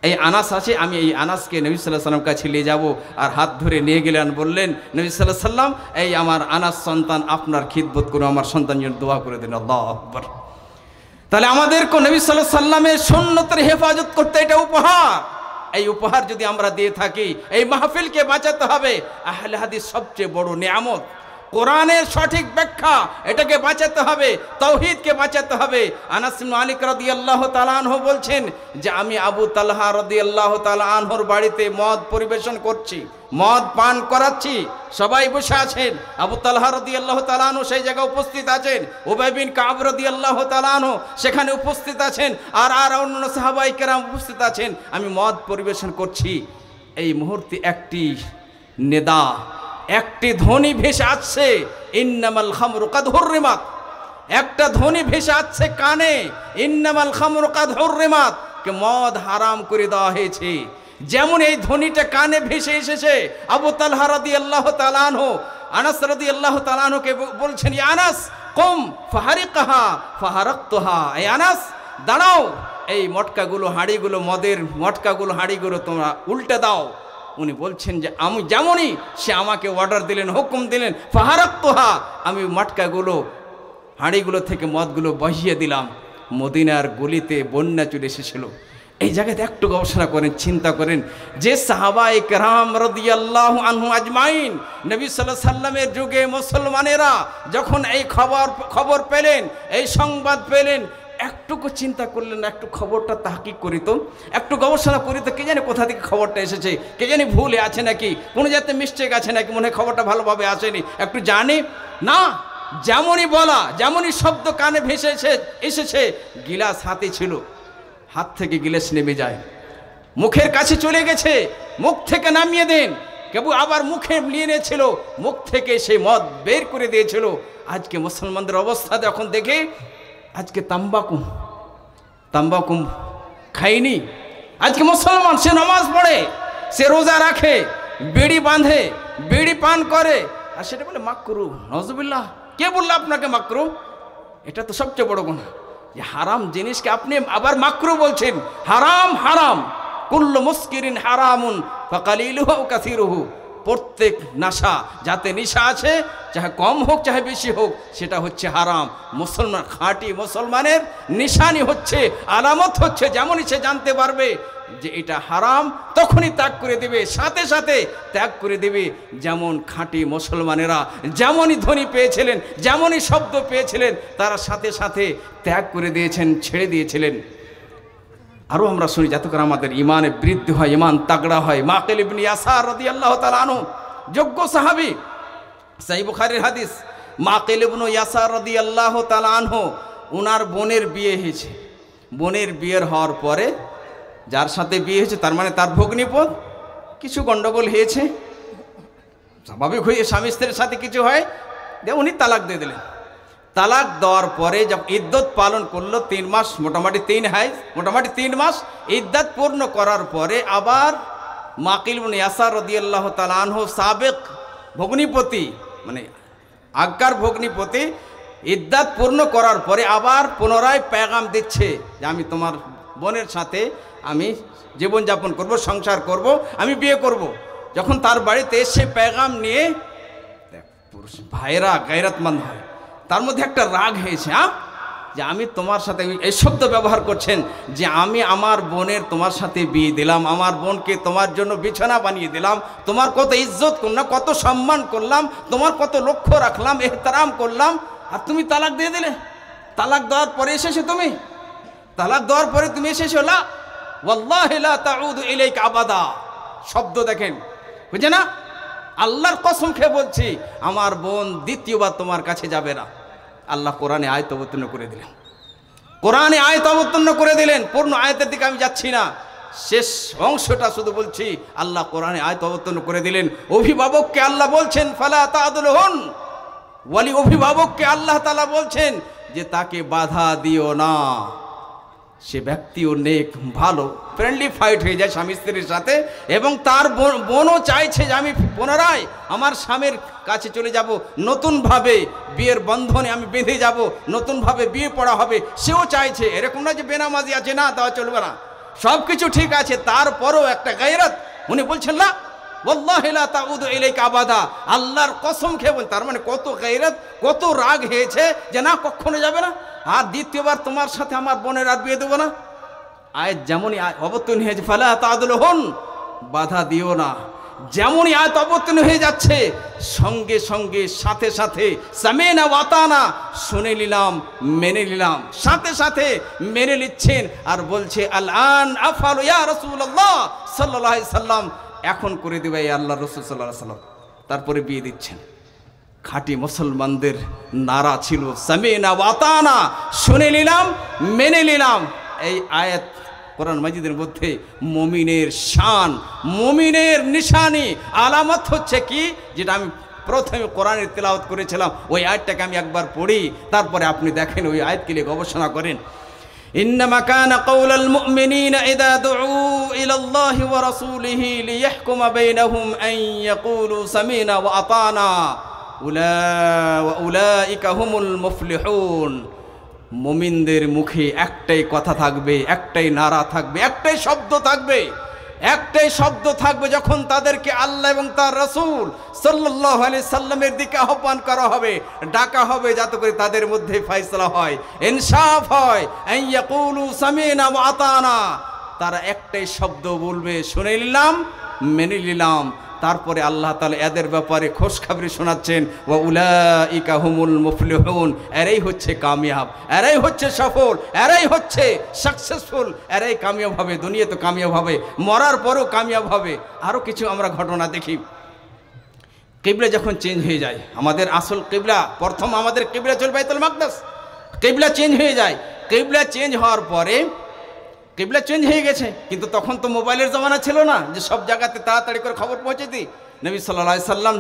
এই আনাস আছে, আমি এই আনাসকে নবী সাল্লাল্লাহু আলাইহি সাল্লাম কাছে নিয়ে যাব। আর হাত ধরে নিয়ে গেলেন, বললেন নবী সাল্লাল্লাহু আলাইহি সাল্লাম এই আমার আনাস সন্তান আপনার খিদমত করে আমার সন্তান জন্য দোয়া করে দিন। আল্লাহু আকবার। তাহলে আমাদেরকে নবী সাল্লাল্লাহু আলাইহি সাল্লামের সুন্নতের হেফাজত করতে এটা উপহার। এই উপহার যদি আমরা দিয়ে থাকি, এই মাহফিলকে বাঁচাতে হবে। আহলে হাদিস সবচেয়ে বড় নিয়ামত, কোরআনের সঠিক ব্যাখ্যা, এটাকে বাঁচাতে হবে, তাওহীদকে বাঁচাতে হবে। আনাস বিন মালিক রাদিয়াল্লাহু তাআলা আনহু বলছেন যে আমি আবু তালহা রাদিয়াল্লাহু তাআলা আনহুর বাড়িতে মদ পরিবেশন করছি, মদ পান করাচ্ছি, সবাই বসে আছেন। আবু তালহা রাদিয়াল্লাহু তাআলা আনহু সেই জায়গায় উপস্থিত আছেন, উবাই বিন কাব রাদিয়াল্লাহু তাআলা আনহু সেখানে উপস্থিত আছেন, আর অন্যান্য সাহাবায়ে কেরাম উপস্থিত আছেন। আমি মদ পরিবেশন করছি, এই মুহূর্তে একটি নেদা, একটি ধ্বনি ভেসে আসছে, ইন্নামাল খামরু কাদ হুররিমাত। একটা ধ্বনি ভেসে আসছে কানে, ইন্নামাল খামরু কাদ হুররিমাত, কে মদ হারাম করে দেওয়া হয়েছে। যেমন এই ধ্বনিটা কানে ভেসে এসেছে, আবু তালহা রাদিয়াল্লাহু তাআলা আনহু আনাস রাদিয়াল্লাহু তাআলা আনহুকে বলছেন, ইয়া আনাস কুম ফাহারিকহা ফাহারাকতুহা, এই আনাস দাঁড়াও, এই মটকাগুলো, হাঁড়িগুলো, মদের মটকাগুলো, হাঁড়িগুলো তোমরা উল্টে দাও। উনি বলছেন যে আমি যেমনই, সে আমাকে অর্ডার দিলেন, হুকুম দিলেন, ফাহারাকতুহা, আমি মটকাগুলো, হাঁড়িগুলো থেকে মদগুলো বহিয়ে দিলাম। মদিনার গলিতে বন্যা চলে এসেছিল। এই জায়গাতে একটু গবেষণা করেন, চিন্তা করেন যে সাহাবায়ে কেরাম রাদিয়াল্লাহু আনহু আজমাইন, নবী সাল্লাল্লাহু আলাইহি সাল্লামের যুগে মুসলমানেরা যখন এই খবর পেলেন, এই সংবাদ পেলেন, একটুকু চিন্তা করলেন, একটু খবরটা তাহকিক করিত, একটু গবেষণা করিত, কে জানে কোথা থেকে খবরটা এসেছে, কে জানি ভুলে আছে নাকি, কোনো যাতে মিস্টেক আছে নাকি, মনে হয় খবরটা ভালোভাবে আসেনি, একটু জানি না। যেমনই বলা, যেমনই শব্দ কানে ভেসে এসেছে, গিলাস হাতে ছিল, হাত থেকে গিলাস নেমে যায়, মুখের কাছে চলে গেছে, মুখ থেকে নামিয়ে দেন, কেবল আবার মুখে নিয়ে নিয়েছিল, মুখ থেকে সেই মদ বের করে দিয়েছিল। আজকে মুসলমানদের অবস্থা যখন দেখে, আজকে তাম্বাকু খাইনি, আজকে মুসলমান সে নামাজ পড়ে, সে রোজা রাখে, বিড়ি বাঁধে, বিড়ি পান করে, আর সেটা বলে মাকরু। নওজুবিল্লাহ, কে বললো আপনাকে মাকরু? এটা তো সবচেয়ে বড় গুনাহ যে হারাম জিনিসকে আপনি আবার মাকরু বলছেন। হারাম হারাম, কুল্লু মুসকিরিন হারামুন ফাকালিলুহু ওয়া কাসীরুহু। প্রত্যেক নেশা, যাতে নেশা আছে, চাহে কম হোক চাহে বেশি হোক, সেটা হচ্ছে হারাম। মুসলমান, খাঁটি মুসলমানের নিশানি হচ্ছে, আলামত হচ্ছে, যেমনই সে জানতে পারবে যে এটা হারাম, তখনই ত্যাগ করে দেবে, সাথে সাথে ত্যাগ করে দেবে। যেমন খাঁটি মুসলমানেরা যেমনই ধ্বনি পেয়েছিলেন, যেমনই শব্দ পেয়েছিলেন, তারা সাথে সাথে ত্যাগ করে দিয়েছেন, ছেড়ে দিয়েছিলেন। আরও আমরা শুনি, যাতে করে আমাদের ইমানে বৃদ্ধি হয়, ইমান তাগড়া হয়। মাকিল ইবনে ইয়াসার রাদিয়াল্লাহু তাআলা আনহু, যোগ্য সাহাবী, সহিহ বুখারীর হাদিস। মাকিল ইবনে ইয়াসার রাদিয়াল্লাহু তাআলা আনহু, ওনার বোনের বিয়ে হয়েছে। বোনের বিয়ের হওয়ার পরে, যার সাথে বিয়ে হয়েছে তার মানে তার ভগ্নিপদ, কিছু গণ্ডগোল হয়েছে, স্বাভাবিক হয়ে স্বামী স্ত্রীর সাথে কিছু হয়, উনি তালাক দিয়ে দিলেন। তালাক দেওয়ার পরে যখন ইদ্যত পালন করলো 3 মাস, মোটামুটি 3 মাস ইদ্যত পূর্ণ করার পরে আবার মাকিল ইবনে ইয়াসার রাদিয়াল্লাহু তাআলা আনহু, সাবেক ভগ্নিপতি, মানে আগকার ভগ্নিপতি, ইদ্যত পূর্ণ করার পরে আবার পুনরায় পেগাম দিচ্ছে যে আমি তোমার বোনের সাথে আমি জীবনযাপন করব, সংসার করব, আমি বিয়ে করব। যখন তার বাড়িতে এসে পেগাম নিয়ে, পুরুষ ভাইরা গায়রাতমন্দ হয়, তার মধ্যে একটা রাগ হয়েছে, যে আমি তোমার সাথে, এই শব্দ ব্যবহার করছেন যে আমি আমার বোনের তোমার সাথে বিয়ে দিলাম, আমার বোনকে তোমার জন্য বিছানা বানিয়ে দিলাম, তোমার কত ইজ্জত করলাম, কত সম্মান করলাম, তোমার কত লক্ষ্য রাখলাম, এহতারাম করলাম, আর তুমি তালাক দিয়ে দিলে। তালাক দেওয়ার পরে এসেছো তুমি, তালাক দেওয়ার পরে তুমি এসেছো, লা ওয়াল্লাহি লা তাউদু ইলাইকা আবাদা। শব্দ দেখেন, বুঝে না? আল্লাহর কসম খেয়ে বলছি, আমার বোন দ্বিতীয়বার তোমার কাছে যাবে না। আল্লাহ কোরআনে আয়াত অবতীর্ণ করে দিলেন, কোরআনে আয়াত অবতীর্ণ করে দিলেন। পূর্ণ আয়াতের দিকে আমি যাচ্ছি না, শেষ অংশটা শুধু বলছি, আল্লাহ কোরআনে আয়াত অবতীর্ণ করে দিলেন, অভিভাবককে আল্লাহ বলছেন ফালা তাদুলহুন, ওয়ালি অভিভাবককে আল্লাহ তাআলা বলছেন যে তাকে বাধা দিও না। সে ব্যক্তিও নেক, ভালো, ফ্রেন্ডলি ফাইট হয়ে যায় স্বামী স্ত্রীর সাথে, এবং তার বোনও চাইছে যে আমি পুনরায় আমার স্বামীর কাছে চলে যাব, নতুনভাবে বিয়ের বন্ধনে আমি বেঁধে যাব, নতুনভাবে বিয়ে পড়া হবে, সেও চাইছে। এরকম না যে বেনামাজি আছে, না দেওয়া চলবে না, সব কিছু ঠিক আছে, তারপরও একটা গায়রাত। উনি বলছেন না ওয়াল্লাহি লা তাউদু ইলাইকা আবাদা, আল্লাহর কসম খেয়ে বলেন, তার মানে কত গায়রাত, কত রাগ হয়েছে যে না কখনো যাবে না, আর দ্বিতীয়বার তোমার সাথে আমার বোনের আর বিয়ে দেবো না। আয়াত যেমনই অবতীর্ণ হয়েছে ফালা তাদুলহুন, বাধা দিও না, যেমনই আয়াত অবতীর্ণ হয়ে যাচ্ছে সঙ্গে সঙ্গে সাথে সাথে সামিনা ওয়া আতানা, শুনে নিলাম মেনে নিলাম, সাথে সাথে মেনে নিচ্ছেন আর বলছে আল-আন আফআলু ইয়া রাসূলুল্লাহ সাল্লাল্লাহু আলাইহি সাল্লাম, এখন করে দেবে এই আল্লাহর রাসূল সাল্লাল্লাহু আলাইহি সাল্লাম। তারপরে বিয়ে দিচ্ছেন। খাঁটি মুসলমানদের নারা ছিল সামিনা ওয়া আতানা, শুনে নিলাম মেনে নিলাম। এই আয়াত কোরআন মাজিদের মধ্যে মুমিনের শান, মুমিনের নিশানি, আলামত হচ্ছে কি, যেটা আমি প্রথমে কোরআনের তেলাওয়াত করেছিলাম, ওই আয়াতটাকে আমি একবার পড়ি, তারপরে আপনি দেখেন, ওই আয়াতকে নিয়ে গবেষণা করেন। ইন্নামা কানা কাওলাল মুমিনিনা ইযা দুউ ইলাল্লাহি ওয়া রাসূলিহি লিয়াহকুমা বাইনাহুম আন ইয়াকুলু সামিনা ওয়া আতানা উলাইকা হুমুল মুফলিহুন। মুমিনদের মুখে একটাই কথা থাকবে, একটাই নারা থাকবে, একটাই শব্দ থাকবে, একটাই শব্দ থাকবে যখন তাদেরকে আল্লাহ এবং তার রাসূল সাল্লাল্লাহু আলাইহি সাল্লামের দিকে আহ্বান করা হবে, ডাকা হবে, যাতে করে তাদের মধ্যে ফয়সালা হয়, ইনসাফ হয়। আন ইয়াকুলু সামিনা ওয়া আতানা, তারা একটাই শব্দ বলবে, শুনে নিলাম মেনে নিলাম। তারপরে আল্লাহ তাআলা এদের ব্যাপারে খোশখবরি শোনাচ্ছেন, ওয়া উলাইকা হুমুল মুফলিহুন, এরাই হচ্ছে কামিয়াব, এরাই হচ্ছে সফল, এরাই হচ্ছে সাকসেসফুল, এরাই কামিয়াব হবে, দুনিয়াতে কামিয়াব হবে, মরার পরেও কামিয়াব হবে। আরও কিছু আমরা ঘটনা দেখি। কিবলা যখন চেঞ্জ হয়ে যায়, আমাদের আসল কিবলা, প্রথম আমাদের কিবলা ছিল বাইতুল মাকদাস, কিবলা চেঞ্জ হয়ে যায়। কিবলা চেঞ্জ হওয়ার পরে, কিবলা চেঞ্জ হয়ে গেছে, কিন্তু তখন তো মোবাইলের জমানা ছিল না যে সব জায়গাতে তাড়াতাড়ি করে খবর পৌঁছে দিই। নবী সাল্লাল্লাহু আলাইহি সাল্লাম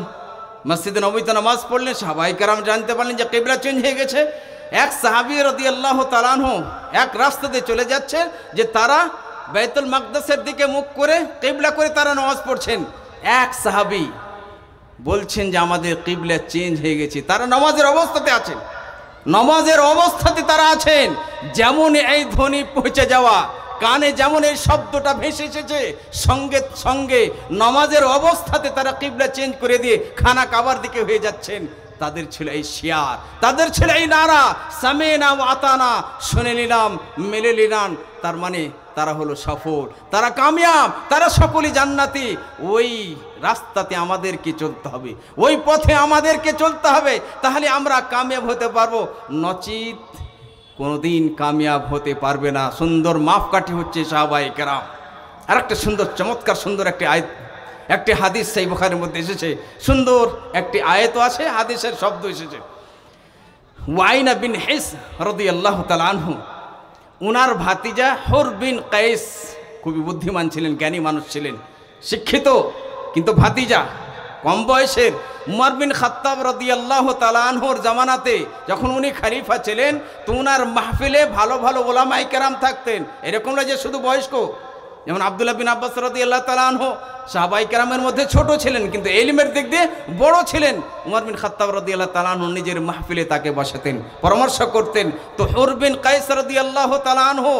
মসজিদে নববীতে নামাজ পড়লেন, সাহাবায়ে কেরাম জানতে পারলেন যে কিবলা চেঞ্জ হয়ে গেছে। এক সাহাবী রাদিয়াল্লাহু তাআলা আনহু এক রাস্তা দিয়ে চলে যাচ্ছে, যে তারা বাইতুল মাকদাসের দিকে মুখ করে কিবলা করে তারা নামাজ পড়ছেন। এক সাহাবী বলছেন যে আমাদের কিবলা চেঞ্জ হয়ে গেছে। তারা নামাজের অবস্থাতে আছেন, নামাজের অবস্থাতে তারা আছেন, যেমন এই ধ্বনি পৌঁছে যাওয়া, কানে যেমন এই শব্দটা ভেসে এসেছে, সঙ্গে সঙ্গে নামাজের অবস্থাতে তারা কিবলা চেঞ্জ করে দিয়ে খানা কাবার দিকে হয়ে যাচ্ছেন। তাদের ছিল এই শিয়ার, তাদের ছিল এই নারা সামিনা ওয়া আতানা, শুনে নিলাম মেনে নিলাম। তার মানে তারা হলো সফল, তারা কামিয়াব, তারা সকলেই জান্নাতি। ওই রাস্তাতে আমাদেরকে চলতে হবে, ওই পথে আমাদেরকে চলতে হবে, তাহলে আমরা কামিয়াব হতে পারবো, নচিত কোনোদিন কামিয়াব হতে পারবে না। সুন্দর মাপকাঠি হচ্ছে সাহাবায়ে কেরাম। আর একটা সুন্দর চমৎকার সুন্দর একটি আয়াত, একটি হাদিস সেই বুখারীর মধ্যে এসেছে, সুন্দর একটি আয়াতও আছে, হাদিসের শব্দ এসেছে। ওয়াইনা বিন হিস রাদিয়াল্লাহু তাআলা আনহু, উনার ভাতিজা হুর বিন কায়েস খুবই বুদ্ধিমান ছিলেন, জ্ঞানী মানুষ ছিলেন, শিক্ষিত, কিন্তু ভাতিজা কম বয়সের। উমর বিন খাত্তাব রাদিয়াল্লাহু তাআলা আনহুর জামানাতে যখন উনি খলিফা ছিলেন, তো উনার মাহফিলে ভালো ভালো ওলামায়ে কেরাম থাকতেন। এরকম না যে শুধু বয়স্ক, যেমন আব্দুল্লাহ বিন আব্বাস রাদিয়াল্লাহু তাআলা আনহু সাহাবায়ে কেরামের মধ্যে ছোট ছিলেন, কিন্তু ইলমের দিক দিয়ে বড় ছিলেন। উমর বিন খাত্তাব রাদিয়াল্লাহু তাআলা আনহু নিজের মাহফিলে তাকে বসাতেন, পরামর্শ করতেন। তো হুর বিন কায়েস রাদিয়াল্লাহু তাআলা আনহু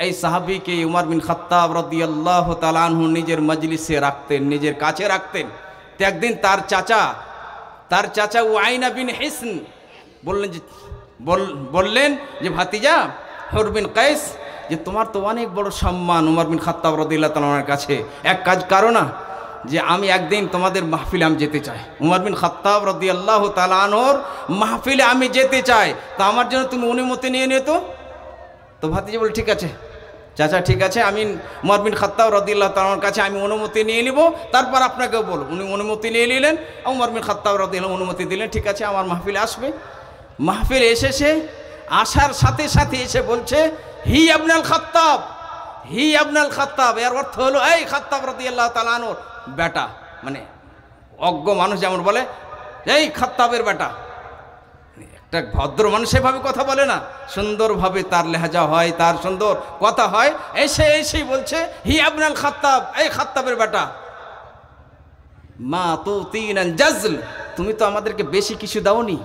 এই সাহাবীকে উমর বিন খাত্তাব রাদিয়াল্লাহু তাআলা আনহু নিজের মজলিসে রাখতেন, নিজের কাছে রাখতেন। তো একদিন তার চাচা ওয়াইনা বিন হিসন বললেন যে ভাতিজা হুর বিন কায়েস, যে তোমার তো অনেক বড় সম্মান উমর বিন খাত্তাব রাদিয়াল্লাহু তাআলার কাছে, এক কাজ করো না, যে আমি একদিন তোমাদের মাহফিলে আমি যেতে চাই, উমর বিন খাত্তাব রাদিয়াল্লাহু তাআলা আনহুর মাহফিলে আমি যেতে চাই, তা আমার জন্য তুমি অনুমতি নিয়ে নিও তো। তো ভাতিজা বলে ঠিক আছে চাচা, ঠিক আছে, আমি উমর বিন খাত্তাব রাদিয়াল্লাহু তাআলার কাছে আমি অনুমতি নিয়ে নিব, তারপর আপনাকেও বলব। উনি অনুমতি নিয়ে নিলেন, উমর বিন খাত্তাব রাদিয়াল্লাহু অনুমতি দিলেন, ঠিক আছে আমার মাহফিলে আসবে। মাহফিলে এসেছে, আসার সাথে সাথে এসে বলছে হি ইবনুল খাত্তাব, হি আবনাল খাত্তাব, এর অর্থ হলো এই খাত্তাব রাদিয়াল্লাহু তাআলা আনহুর বেটা। মানে অজ্ঞ মানুষ যেমন বলে এই খাত্তাবের বেটা, একটা ভদ্র মানুষ সেভাবে কথা বলে না, সুন্দরভাবে তার লেহাজা হয়, তার সুন্দর কথা হয়। এসেই বলছে হি আবনাল খাত্তাব, এই খাত্তাবের বেটা। মা তো তিন জাজল, তুমি তো আমাদেরকে বেশি কিছু দাওনি,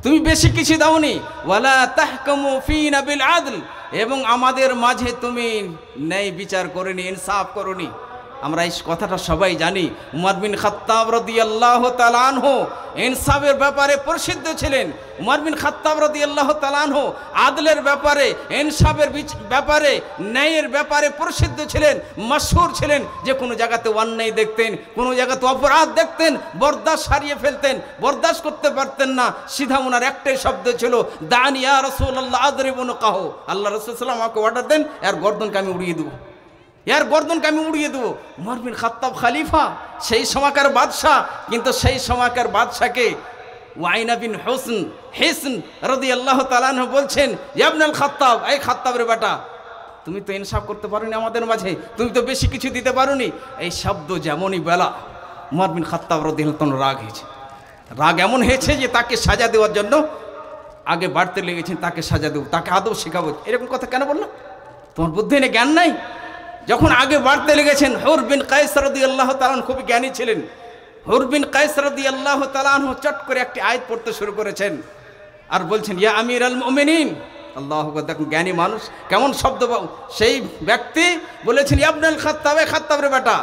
তুমি বেশি কিছু দাওনি। ওয়ালা তাহকুমু ফিনা বিল আদল, এবং আমাদের মাঝে তুমি ন্যায় বিচার করনি, ইনসাফ করনি। আমরা এই কথাটা সবাই জানি। উমর বিন খাত্তাব রাদিয়াল্লাহু তাআলা আনহু ইনসাফের ব্যাপারে প্রসিদ্ধ ছিলেন। উমর বিন খাত্তাব রাদিয়াল্লাহু তাআলা আনহু আদলের ব্যাপারে, ইনসাফের ব্যাপারে, ন্যায়ের ব্যাপারে প্রসিদ্ধ ছিলেন, মশহুর ছিলেন। যে কোনো জায়গাতে অন্যায় দেখতেন, কোনো জায়গাতে অপরাধ দেখতেন, বরদাস্ত হারিয়ে ফেলতেন, বরদাস্ত করতে পারতেন না। সিধা ওনার একটাই শব্দ ছিল দানি ইয়া রাসূলুল্লাহ আদরিবুন কাহু, আল্লাহ রাসূল সাল্লাল্লাহু আলাইহি ওয়াসাল্লাম আমাকে অর্ডার দেন, এর গর্দনকে আমি উড়িয়ে দেবো, এর গর্দনকে আমি উড়িয়ে দেবো। উমর বিন খাত্তাব খলিফা, সেই সময়কার বাদশাহ, কিন্তু সেই সময়কার বাদশাকে ওয়াইনা বিন হিসন রাদিয়াল্লাহু তাআলা আনহু বলছেন ইয়া ইবনুল খাত্তাব, এই খাত্তাবের বেটা, তুমি তো ইনসাফ করতে পারোনি আমাদের মাঝে, তুমি তো বেশি কিছু দিতে পারোনি। এই শব্দ যেমনই বেলা, উমর বিন খাত্তাব রাদিয়াল্লাহু তাআলা রাগ হয়েছে। রাগ এমন হয়েছে যে তাকে সাজা দেওয়ার জন্য আগে বাড়তে লেগেছেন, তাকে সাজা দেবো, তাকে আদব শেখাবো। এরকম কথা কেন বললাম? তোমার বুদ্ধি নেই, জ্ঞান নাই। যখন আগে বাড়তে লেগেছেন, হুর বিন কায়েস রাদিয়াল্লাহু তাআলা আনহু খুবই জ্ঞানী ছিলেন। হুর বিন কায়েস রাদিয়াল্লাহু তাআলা আনহু চট করে একটি আয়াত পড়তে শুরু করেছেন আর বলছেন ইয়া আমিরাল মুমিনিন। আল্লাহু আকবার, দেখুন জ্ঞানী মানুষ কেমন শব্দ। সেই ব্যক্তি বলেছেন ইয়া ইবনুল খাত্তাব, খাত্তাবের বেটা।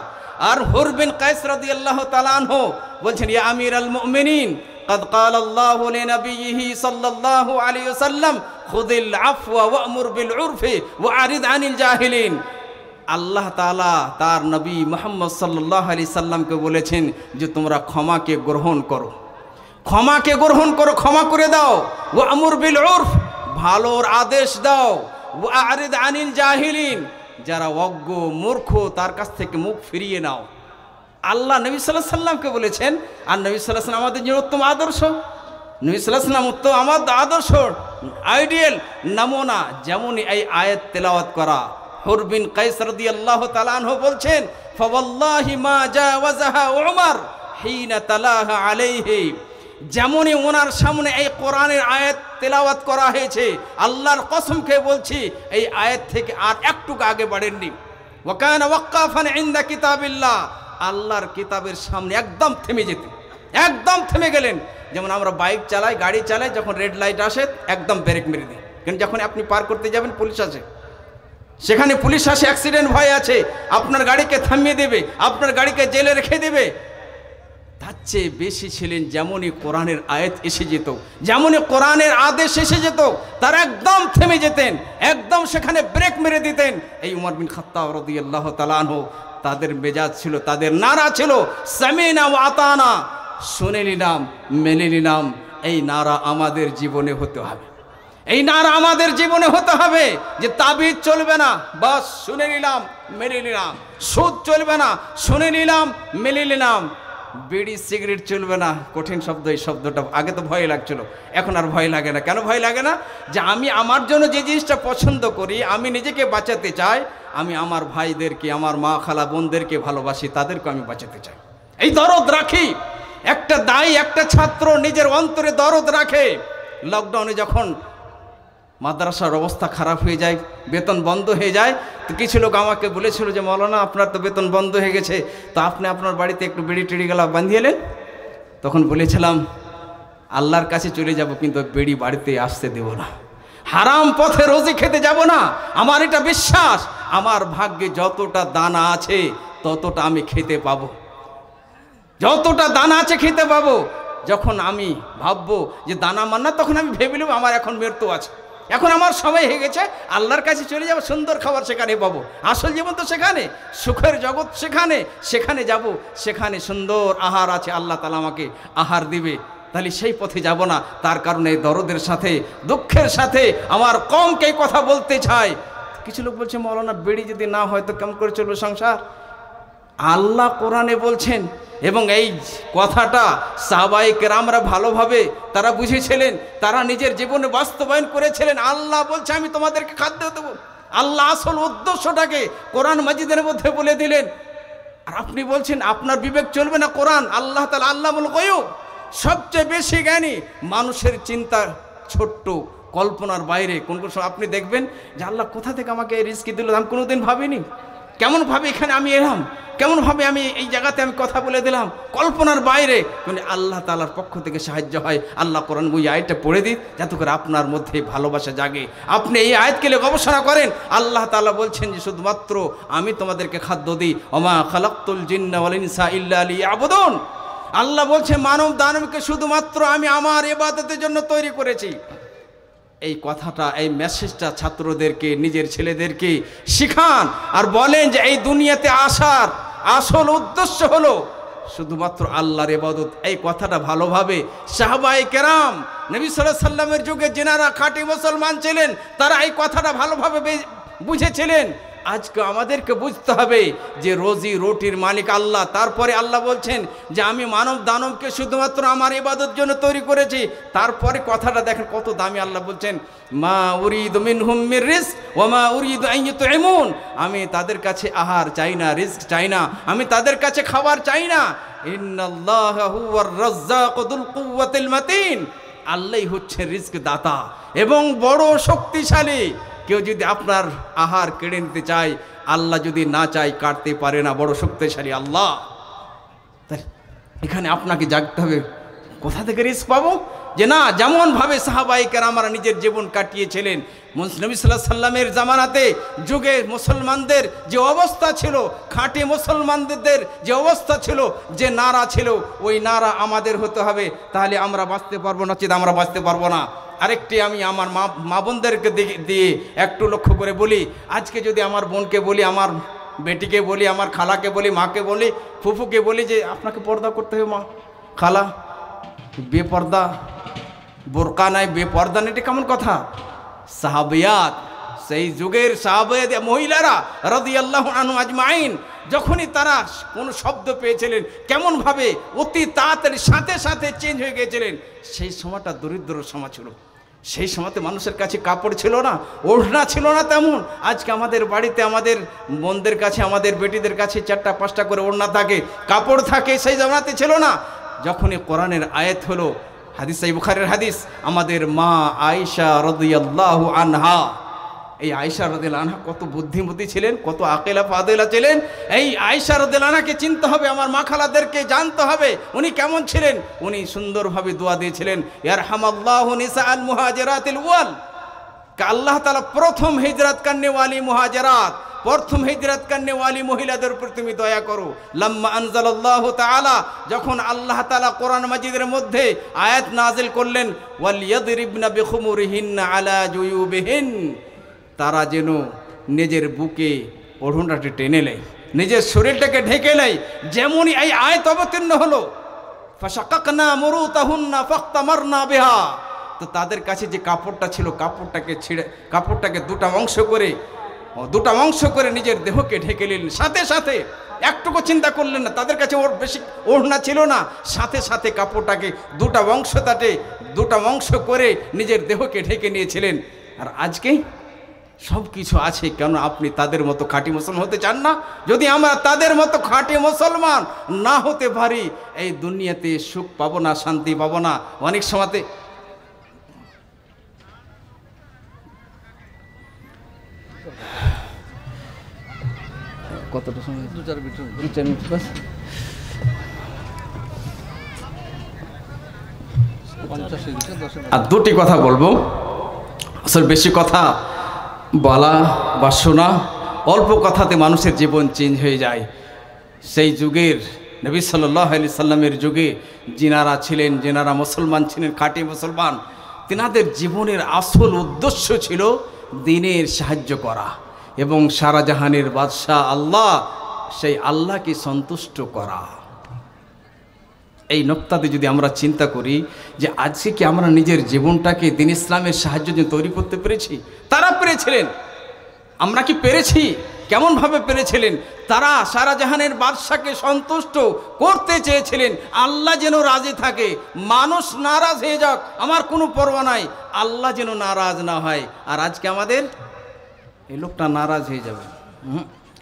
আর হুর বিন কায়েস রাদিয়াল্লাহু তাআলা আনহু বলছেন ইয়া আমিরাল মুমিনিন قد قال الله لنبيه صلى الله عليه وسلم خذ العفو وأمر بالعرف وأعرض عن الجاهلين। আল্লাহ তাআলা তার নবী মুহাম্মদ সাল্লাল্লাহু আলাইহি সাল্লামকে বলেছেন যে তোমরা ক্ষমাকে গ্রহণ করো, ক্ষমাকে গ্রহণ করো, ক্ষমা করে দাও। ওয়া আমর বিল উরফ, ভালোর আদেশ দাও। ওয়া আরিদ আনিল জাহিলিন, যারা অজ্ঞ মূর্খ তার কাছ থেকে মুখ ফিরিয়ে নাও। আল্লাহ নবী সাল্লাল্লাহু আলাইহি সাল্লামকে বলেছেন, আর নবী সাল্লাল্লাহু আলাইহি সাল্লাম আমাদের জন্য উত্তম আদর্শ। নবী সাল্লাল্লাহু আলাইহি সাল্লাম উত্তম আমাদের আদর্শ, আইডিয়াল নমুনা। যেমনই এই আয়াত তেলাওয়াত করা, হুর বিন কায়েস রাদিয়াল্লাহু তাআলা আনহু বলছেন ফাওয়াল্লাহি মা জাওয়াজাহা উমর হিনা তালাহা আলাইহি। যেমনই ওনার সামনে এই কোরআনের আয়াত তেলাওয়াত করা হয়েছে, আল্লাহর কসম খেয়ে বলছি এই আয়াত থেকে আর একটুকু আগে বাড়েননি। ওয়া কানা ওয়াক্কাফান ইনদা কিতাবিল্লাহ, আল্লাহর কিতাবের সামনে একদম থেমে যেতেন, একদম থেমে গেলেন। যেমন আমরা বাইক চালাই, গাড়ি চালাই, যখন রেড লাইট আসে একদম ব্রেক মেরে দিই, কিন্তু যখন আপনি পার করতে যাবেন পুলিশ আসে, সেখানে পুলিশ আসে, অ্যাক্সিডেন্ট ভয় আছে, আপনার গাড়িকে থামিয়ে দেবে, আপনার গাড়িকে জেলে রেখে দেবে। তার চেয়ে বেশি ছিলেন যেমনই কোরআনের আয়াত এসে যেত, যেমনই কোরআনের আদেশ এসে যেত, তারা একদম থেমে যেতেন, একদম সেখানে ব্রেক মেরে দিতেন। এই উমর বিন খাত্তাব রাদিয়াল্লাহু তাআলা আনহু, তাদের মেজাজ ছিল, তাদের নারা ছিল সামিনা ওয়া আতানা, শুনে নিলাম, মেনে নিলাম। এই নারা আমাদের জীবনে হতে হবে, এই নারা আমাদের জীবনে হতে হবে যে তাবিজ চলবে না, বাস শুনে নিলাম, মেনে নিলাম। সুদ চলবে না, শুনে নিলাম, মেনে নিলাম। বিড়ি সিগারেট চলবে না, কঠিন শব্দ। এই শব্দটা আগে তো ভয় লাগছিল, এখন আর ভয় লাগে না। কেন ভয় লাগে না? যে আমি আমার জন্য যে জিনিসটা পছন্দ করি, আমি নিজেকে বাঁচাতে চাই, আমি আমার ভাইদেরকে, আমার মা খালা বোনদেরকে ভালোবাসি, তাদেরকে আমি বাঁচাতে চাই, এই দরদ রাখি। একটা দায়ী, একটা ছাত্র নিজের অন্তরে দরদ রাখে। লকডাউনে যখন মাদ্রাসার অবস্থা খারাপ হয়ে যায়, বেতন বন্ধ হয়ে যায়, তো কিছু লোক আমাকে বলেছিল যে মৌলানা আপনার তো বেতন বন্ধ হয়ে গেছে, তো আপনি আপনার বাড়িতে একটু বিড়ি টিড়ি গেলা বাঁধিয়ে এলেন। তখন বলেছিলাম আল্লাহর কাছে চলে যাব, কিন্তু বিড়ি বাড়িতে আসতে দেব না, হারাম পথে রোজি খেতে যাব না। আমার এটা বিশ্বাস, আমার ভাগ্যে যতটা দানা আছে ততটা আমি খেতে পাবো, যতটা দানা আছে খেতে পাবো। যখন আমি ভাববো যে দানা মান্না, তখন আমি ভেবে নেব আমার এখন মৃত্যু আছে, এখন আমার সময় হয়ে গেছে, আল্লাহর কাছে চলে যাব, সুন্দর খাবার সেখানে পাবো। আসল জীবন তো সেখানে, সুখের জগৎ সেখানে, সেখানে যাব, সেখানে সুন্দর আহার আছে, আল্লাহ তাআলা আমাকে আহার দিবে। তাহলে সেই পথে যাব না। তার কারণে দরদের সাথে, দুঃখের সাথে আমার কমকে কথা বলতে চাই। কিছু লোক বলছে মৌলানা বিড়ি যদি না হয় তো কেমন করে চলবে সংসার? আল্লাহ কোরআনে বলছেন, এবং এই কথাটা সাহাবায়ে কেরামরা ভালোভাবে তারা বুঝেছিলেন, তারা নিজের জীবনে বাস্তবায়ন করেছিলেন। আল্লাহ বলছে আমি তোমাদেরকে খাদ্য দেবো, আল্লাহ আসল উদ্দেশ্যটাকে কোরআন মাজিদের মধ্যে বলে দিলেন। আর আপনি বলছেন আপনার বিবেক চলবে না। কোরআন আল্লাহ তাআলা আল্লামুল গায়ব, সবচেয়ে বেশি জ্ঞানী। মানুষের চিন্তা ছোট্ট, কল্পনার বাইরে। কোন কোন সময় আপনি দেখবেন যে আল্লাহ কোথা থেকে আমাকে এই রিজকি দিল, আমি কোনোদিন ভাবিনি। কেমনভাবে এখানে আমি এলাম, কেমনভাবে আমি এই জায়গাতে আমি কথা বলে দিলাম, কল্পনার বাইরে। মানে আল্লাহ তাআলার পক্ষ থেকে সাহায্য হয়। আল্লাহ কোরআন ওই আয়াতটা পড়ে দিই যাতে করে আপনার মধ্যে ভালোবাসা জাগে। আপনি এই আয়াতকে নিয়ে গবেষণা করেন। আল্লাহ তাআলা বলছেন যে শুধুমাত্র আমি তোমাদেরকে খাদ্য দিই, ওমা খালাকতুল জিন্না ওয়াল ইনসা ইল্লা লিয়াবুদুন। আল্লাহ বলছে মানব দানবকে শুধুমাত্র আমি আমার ইবাদতের জন্য তৈরি করেছি। এই কথাটা, এই মেসেজটা ছাত্রদেরকে, নিজের ছেলেদেরকে শিখান। আর বলেন যে এই দুনিয়াতে আসার আসল উদ্দেশ্য হলো শুধুমাত্র আল্লাহর ইবাদত। এই কথাটা ভালোভাবে সাহাবায়ে কেরাম, নবী সাল্লাল্লাহু আলাইহি সাল্লামের যুগে যিনারা খাঁটি মুসলমান ছিলেন, তারা এই কথাটা ভালোভাবে বুঝেছিলেন। আজকে আমাদেরকে বুঝতে হবে যে রোজি রুটির মালিক আল্লাহ। তারপরে আল্লাহ বলছেন যে আমি মানব দানবকে শুধুমাত্র আমার ইবাদত জন্য তৈরি করেছি। তারপরে কথাটা দেখেন কত দামি। আল্লাহ বলছেন মা উরিদু মিনহুম মির রিজক ওয়া মা উরিদু আন ইউতঈমুন। আমি তাদের কাছে আহার চাই না, রিজক চাই না, আমি তাদের কাছে খাবার চাই না। ইন্নাল্লাহা হুয়ার রাজ্জাকু যুল কুওয়াতিল মাতিন। আল্লাহই হচ্ছে রিজক দাতা এবং বড় শক্তিশালী। কেউ যদি আপনার আহার কেড়ে নিতে চায়, আল্লাহ যদি না চায় কাটতে পারে না, বড় শক্তিশালী আল্লাহ। তাই এখানে আপনাকে জাগতে হবে, কোথা থেকে রিজক পাবো? যে না, যেমনভাবে সাহাবায়ে কেরামরা নিজের জীবন কাটিয়েছিলেন, নবী সাল্লাল্লাহু আলাইহি সাল্লামের জামানাতে যুগে মুসলমানদের যে অবস্থা ছিল, খাঁটি মুসলমানদের যে অবস্থা ছিল, যে নারা ছিল, ওই নারা আমাদের হতে হবে। তাহলে আমরা বাঁচতে পারবো, না চিত আমরা বাঁচতে পারবো না। আরেকটি আমি আমার মা বোনদেরকে দিয়ে একটু লক্ষ্য করে বলি। আজকে যদি আমার বোনকে বলি, আমার বেটিকে বলি, আমার খালাকে বলি, মাকে বলি, ফুফুকে বলি যে আপনাকে পর্দা করতে হবে, মা খালা বেপর্দা, বোরকা নাই, বেপর্দা নেই, এটা কেমন কথা? সাহাবিয়াত, সেই যুগের সাহাবিয়াত মহিলারা রাদিয়াল্লাহু আনহু আজমাইন, যখনই তারা কোনো শব্দ পেয়েছিলেন কেমনভাবে অতি তাড়াতাড়ি সাথে সাথে চেঞ্জ হয়ে গিয়েছিলেন। সেই সময়টা দরিদ্র সময় ছিল। সেই সময়তে মানুষের কাছে কাপড় ছিল না, ওড়না ছিল না তেমন। আজকে আমাদের বাড়িতে আমাদের বোনদের কাছে, আমাদের বেটিদের কাছে 4টা 5টা করে ওড়না থাকে, কাপড় থাকে। সেই জামানাতে ছিল না। যখনই কোরআনের আয়াত হলো, হাদিস এই বুখারীর হাদিস, আমাদের মা আয়েশা রাদিয়াল্লাহু আনহা, এই আয়েশা রাদিয়াল্লাহু আনহা কত বুদ্ধিমতী ছিলেন, কত আকিলা ফাদিলা ছিলেন। এই আয়েশা রাদিয়াল্লাহু আনহাকে চিনতে হবে, আমার মা খালাদেরকে জানতে হবে উনি কেমন ছিলেন। উনি সুন্দরভাবে দোয়া দিয়েছিলেন, ইয়ারহামাল্লাহু নিসাআল মুহাজিরাতিল ওয়াল। আল্লাহ তাআলা প্রথম হিজরত করনে वाली মুহাজিরাত, প্রথম হিজরত করনে वाली মহিলাদের উপর তুমি দয়া করো। লাম্মা আনজালাল্লাহু তাআলা, যখন আল্লাহ তাআলা কোরআন মাজিদের মধ্যে আয়াত নাজিল করলেন, ওয়ালিয়াদরিবনা বিখুমুরিহিন্না আলা জুয়ুবিহিন, তারা যেন নিজের বুকে ওড়নাটা টেনে নেয়, নিজের শরীরটাকে ঢেকে নেয়। যেমনই এই আয়াত অবতীর্ণ হলো, ফাশাকাকনা মুরুতাহুন্না ফাখতামারনা বিহা, তো তাদের কাছে যে কাপড়টা ছিল, কাপড়টাকে ছিঁড়ে, কাপড়টাকে দুটা অংশ করে নিজের দেহকে ঢেকে নিলেন। সাথে সাথে একটুকু চিন্তা করলেন না, তাদের কাছে ওর বেশি ওড়না ছিল না। সাথে সাথে কাপড়টাকে দুটা অংশ করে নিজের দেহকে ঢেকে নিয়েছিলেন। আর আজকে সব কিছু আছে, কেন আপনি তাদের মতো খাঁটি মুসলমান হতে চান না? যদি আমরা তাদের মতো খাঁটি মুসলমান না হতে পারি, এই দুনিয়াতে সুখ পাবো না, শান্তি পাবো না। অনেক সময়তে কতটা সময়, 2-4 মিনিট বাস। আর দুটি কথা বলবো, আসলে বেশি কথা বলা বা শোনা, অল্প কথাতে মানুষের জীবন চেঞ্জ হয়ে যায়। সেই যুগের নবী সাল্লাল্লাহু আলাইহি সাল্লামের যুগে যিনারা ছিলেন, যিনারা মুসলমান ছিলেন, খাঁটি মুসলমান, তিনাদের জীবনের আসল উদ্দেশ্য ছিল দ্বীনের সাহায্য করা এবং সারা জাহানের বাদশাহ আল্লাহ, সেই আল্লাহকে সন্তুষ্ট করা। এই নোক্তাতে যদি আমরা চিন্তা করি যে আজকে কি আমরা নিজের জীবনটাকে দ্বীন ইসলামের সাহায্য জন্য তৈরি করতে পেরেছি? তারা পেরেছিলেন, আমরা কি পেরেছি? কেমনভাবে পেরেছিলেন? তারা সারা জাহানের বাদশাকে সন্তুষ্ট করতে চেয়েছিলেন। আল্লাহ যেন রাজি থাকে, মানুষ নারাজ হয়ে যাক আমার কোনো পরোয়া নাই, আল্লাহ যেন নারাজ না হয়। আর আজকে আমাদের এই লোকটা নারাজ হয়ে যাবে,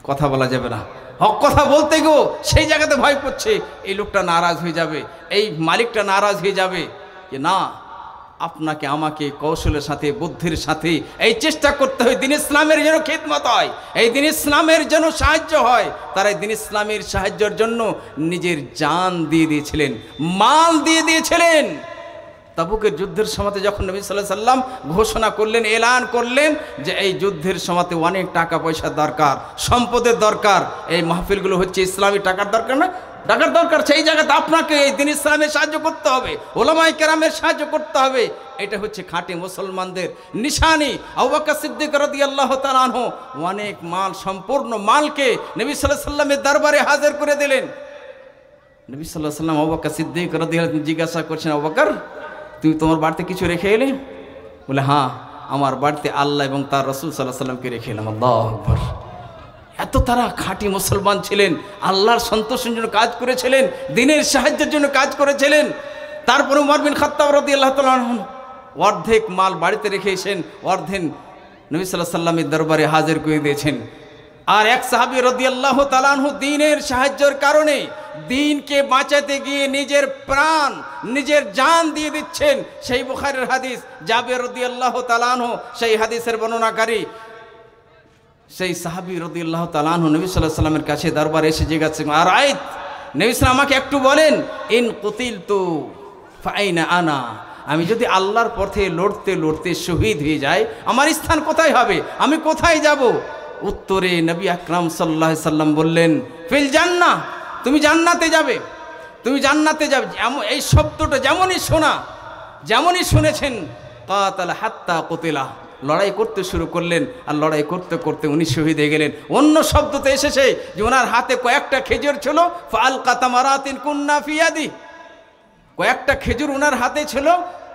কথা বলা যাবে না, হক কথা বলতে গো সেই জায়গাতে ভয় করছে, এই লোকটা নারাজ হয়ে যাবে, এই মালিকটা নারাজ হয়ে যাবে। যে না, আপনাকে আমাকে কৌশলের সাথে বুদ্ধির সাথে এই চেষ্টা করতে হয় দিন ইসলামের যেন খিদমত হয়, এই দিন ইসলামের যেন সাহায্য হয়। তারা এই দিন ইসলামের সাহায্যের জন্য নিজের জান দিয়ে দিয়েছিলেন, মাল দিয়ে দিয়েছিলেন। তাবুকের যুদ্ধের সময়তে যখন নবী সাল্লাল্লাহু আলাইহি সাল্লাম ঘোষণা করলেন, এলান করলেন যে এই যুদ্ধের সময়তে অনেক টাকা পয়সার দরকার, সম্পদের দরকার, এই মাহফিলগুলো হচ্ছে ইসলামী টাকার দরকার না, টাকার দরকার, সেই জায়গাতে আপনাকে এই দিন ইসলামের সাহায্য করতে হবে, ওলামায়ে কেরামের সাহায্য করতে হবে। এটা হচ্ছে খাঁটি মুসলমানদের নিশানি। আবু বকর সিদ্দিক রাদিয়াল্লাহু তাআলা আনহু অনেক মাল, সম্পূর্ণ মালকে নবী সাল্লাল্লাহু আলাইহি সাল্লামের দরবারে হাজির করে দিলেন। নবী সাল্লাল্লাহু আলাইহি সাল্লাম আবু বকর সিদ্দিক রাদিয়াল্লাহু আনহু জিজ্ঞাসা করছেন, আবু বকর তুমি তোমার বাড়িতে কিছু রেখে এলে? বলে হ্যাঁ, আমার বাড়িতে আল্লাহ এবং তার রাসূল সাল্লাল্লাহু আলাইহি সাল্লামকে রেখে এলাম। আল্লাহু আকবার। এত তারা খাঁটি মুসলমান ছিলেন, আল্লাহর সন্তোষের জন্য কাজ করেছিলেন, দ্বীনের সাহায্যের জন্য কাজ করেছিলেন। তারপরে উমর বিন খাত্তাব রাদিয়াল্লাহু তাআলা আনহু অর্ধেক মাল বাড়িতে রেখে এসেছেন, অর্ধেক নবী সাল্লাল্লাহু আলাইহি সাল্লামের দরবারে হাজির করে দিয়েছেন। আর এক সাহাবী রাদিয়াল্লাহু তাআলা আনহু দ্বীনের সাহায্যের কারণে দ্বীনকে বাঁচাতে গিয়ে নিজের প্রাণ, নিজের জান দিয়ে দিচ্ছেন। সেই বুখারীর হাদিস, জাবের রাদিয়াল্লাহু তাআলা আনহু সেই হাদিসের বর্ণনাকারী, সেই সাহাবী রাদিয়াল্লাহু তাআলা আনহু নবী সাল্লাল্লাহু আলাইহি সাল্লামের কাছে দরবারে এসে জিজ্ঞাসা করেন, আর আইত নবী সাল্লাল্লাহু আমাকে একটু বলেন, ইন কুতিলতু ফাআইনা আনা, আমি যদি আল্লাহর পথে লড়তে লড়তে শহীদ হয়ে যাই, আমার স্থান কোথায় হবে, আমি কোথায় যাব? উত্তরে নবী আকরাম সাল্লাল্লাহু আলাইহি সাল্লাম বললেন, ফিল জান্নাহ, তুমি জান্নাতে যাবে, তুমি জান্নাতে যাবে। এই শব্দটা যেমনই শোনা, যেমনই শুনেছেন, কাতালা হাত্তা কুতিলা, লড়াই করতে শুরু করলেন, আর লড়াই করতে করতে উনি শহীদ হয়ে গেলেন। অন্য শব্দতে এসেছে যে ওনার হাতে কয়েকটা খেজুর ছিল, ফালকা তামারাতিন কুন্না ফি ইয়াদি, কয়েকটা খেজুর ওনার হাতে ছিল।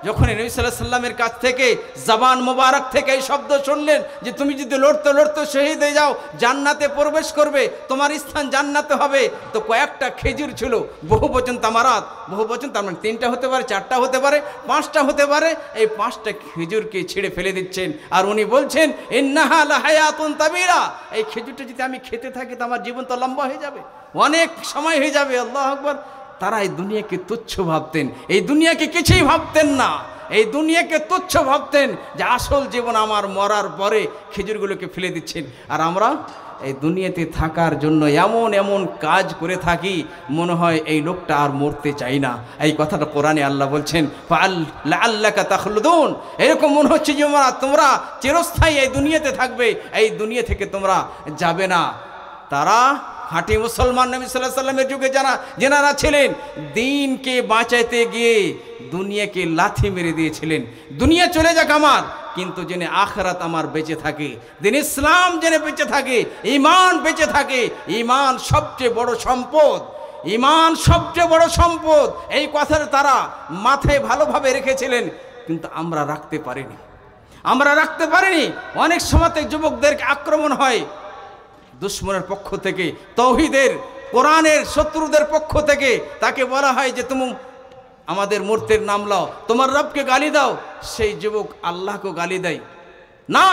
যখন নবী সাল্লাল্লাহু আলাইহি সাল্লামের কাছ থেকে জবান মোবারক থেকে এই শব্দ শুনলেন যে তুমি যদি লড়তে লড়তে শহীদ হয়ে যাও, জান্নাতে প্রবেশ করবে, তোমার স্থান জান্নাতে হবে, তো কয়েকটা খেজুর ছিল, বহু বচন তামারাত, বহু বচন, তার মানে 3টা হতে পারে, 4টা হতে পারে, 5টা হতে পারে। এই 5টা খেজুরকে ছিঁড়ে ফেলে দিচ্ছেন, আর উনি বলছেন, ইন্নাহা লাহায়াতুন তাবিরা, এই খেজুরটা যদি আমি খেতে থাকি তো আমার জীবন তো লম্বা হয়ে যাবে, অনেক সময় হয়ে যাবে। আল্লাহু আকবার। তারা এই দুনিয়াকে তুচ্ছ ভাবতেন, এই দুনিয়াকে কিছুই ভাবতেন না, এই দুনিয়াকে তুচ্ছ ভাবতেন যে আসল জীবন আমার মরার পরে খেজুরগুলোকে ফেলে দিচ্ছেন। আর আমরা এই দুনিয়াতে থাকার জন্য এমন এমন কাজ করে থাকি, মনে হয় এই লোকটা আর মরতে চাই না। এই কথাটা কোরআনে আল্লাহ বলছেন, লাআল্লাকা তাখলুদুন, এরকম মনে হচ্ছে যে তোমরা চিরস্থায়ী এই দুনিয়াতে থাকবে, এই দুনিয়া থেকে তোমরা যাবে না। তারা খাঁটি মুসলমান নবী সাল্লাল্লাহু আলাইহি সাল্লামের যুগে যেনারা ছিলেন, দ্বীনকে বাঁচাইতে গিয়ে দুনিয়াকে লাথি মেরে দিয়েছিলেন। দুনিয়া চলে যাক আমার, কিন্তু জেনে আখিরাত আমার বেঁচে থাকে, দিন ইসলাম জেনে বেঁচে থাকে, ঈমান বেঁচে থাকে। ঈমান সবচেয়ে বড় সম্পদ, ঈমান সবচেয়ে বড় সম্পদ। এই কথাটা তারা মাথায় ভালোভাবে রেখেছিলেন, কিন্তু আমরা রাখতে পারিনি, আমরা রাখতে পারিনি। অনেক সময়তে যুবকদেরকে আক্রমণ হয় দুশ্মনের পক্ষ থেকে, তৌহিদের কোরআনের শত্রুদের পক্ষ থেকে। তাকে বলা হয় যে তুমি আমাদের মূর্তির নাম লাও, তোমার রবকে গালি দাও। সেই যুবক আল্লাহকে গালি দেয় না,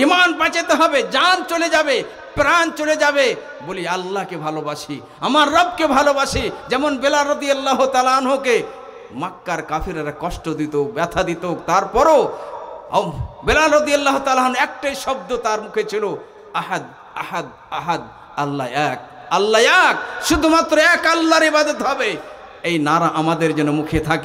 ঈমান বাঁচাতে হবে, জান চলে যাবে, প্রাণ চলে যাবে, বলি আল্লাহকে ভালোবাসি, আমার রবকে ভালোবাসি। যেমন বেলাল রাদিয়াল্লাহু তাআলা আনহুকে মক্কার কাফিররা কষ্ট দিত, ব্যথা দিত, তারপরও বেলাল রাদিয়াল্লাহু তাআলা আনহু একটাই শব্দ তার মুখে ছিল, আহাদ আহাদ আহাদ, আল্লাহ এক, আল্লাহ এক, শুধুমাত্র এক আল্লাহর ইবাদত হবে। এই নারা আমাদের যেন মুখে থাকে।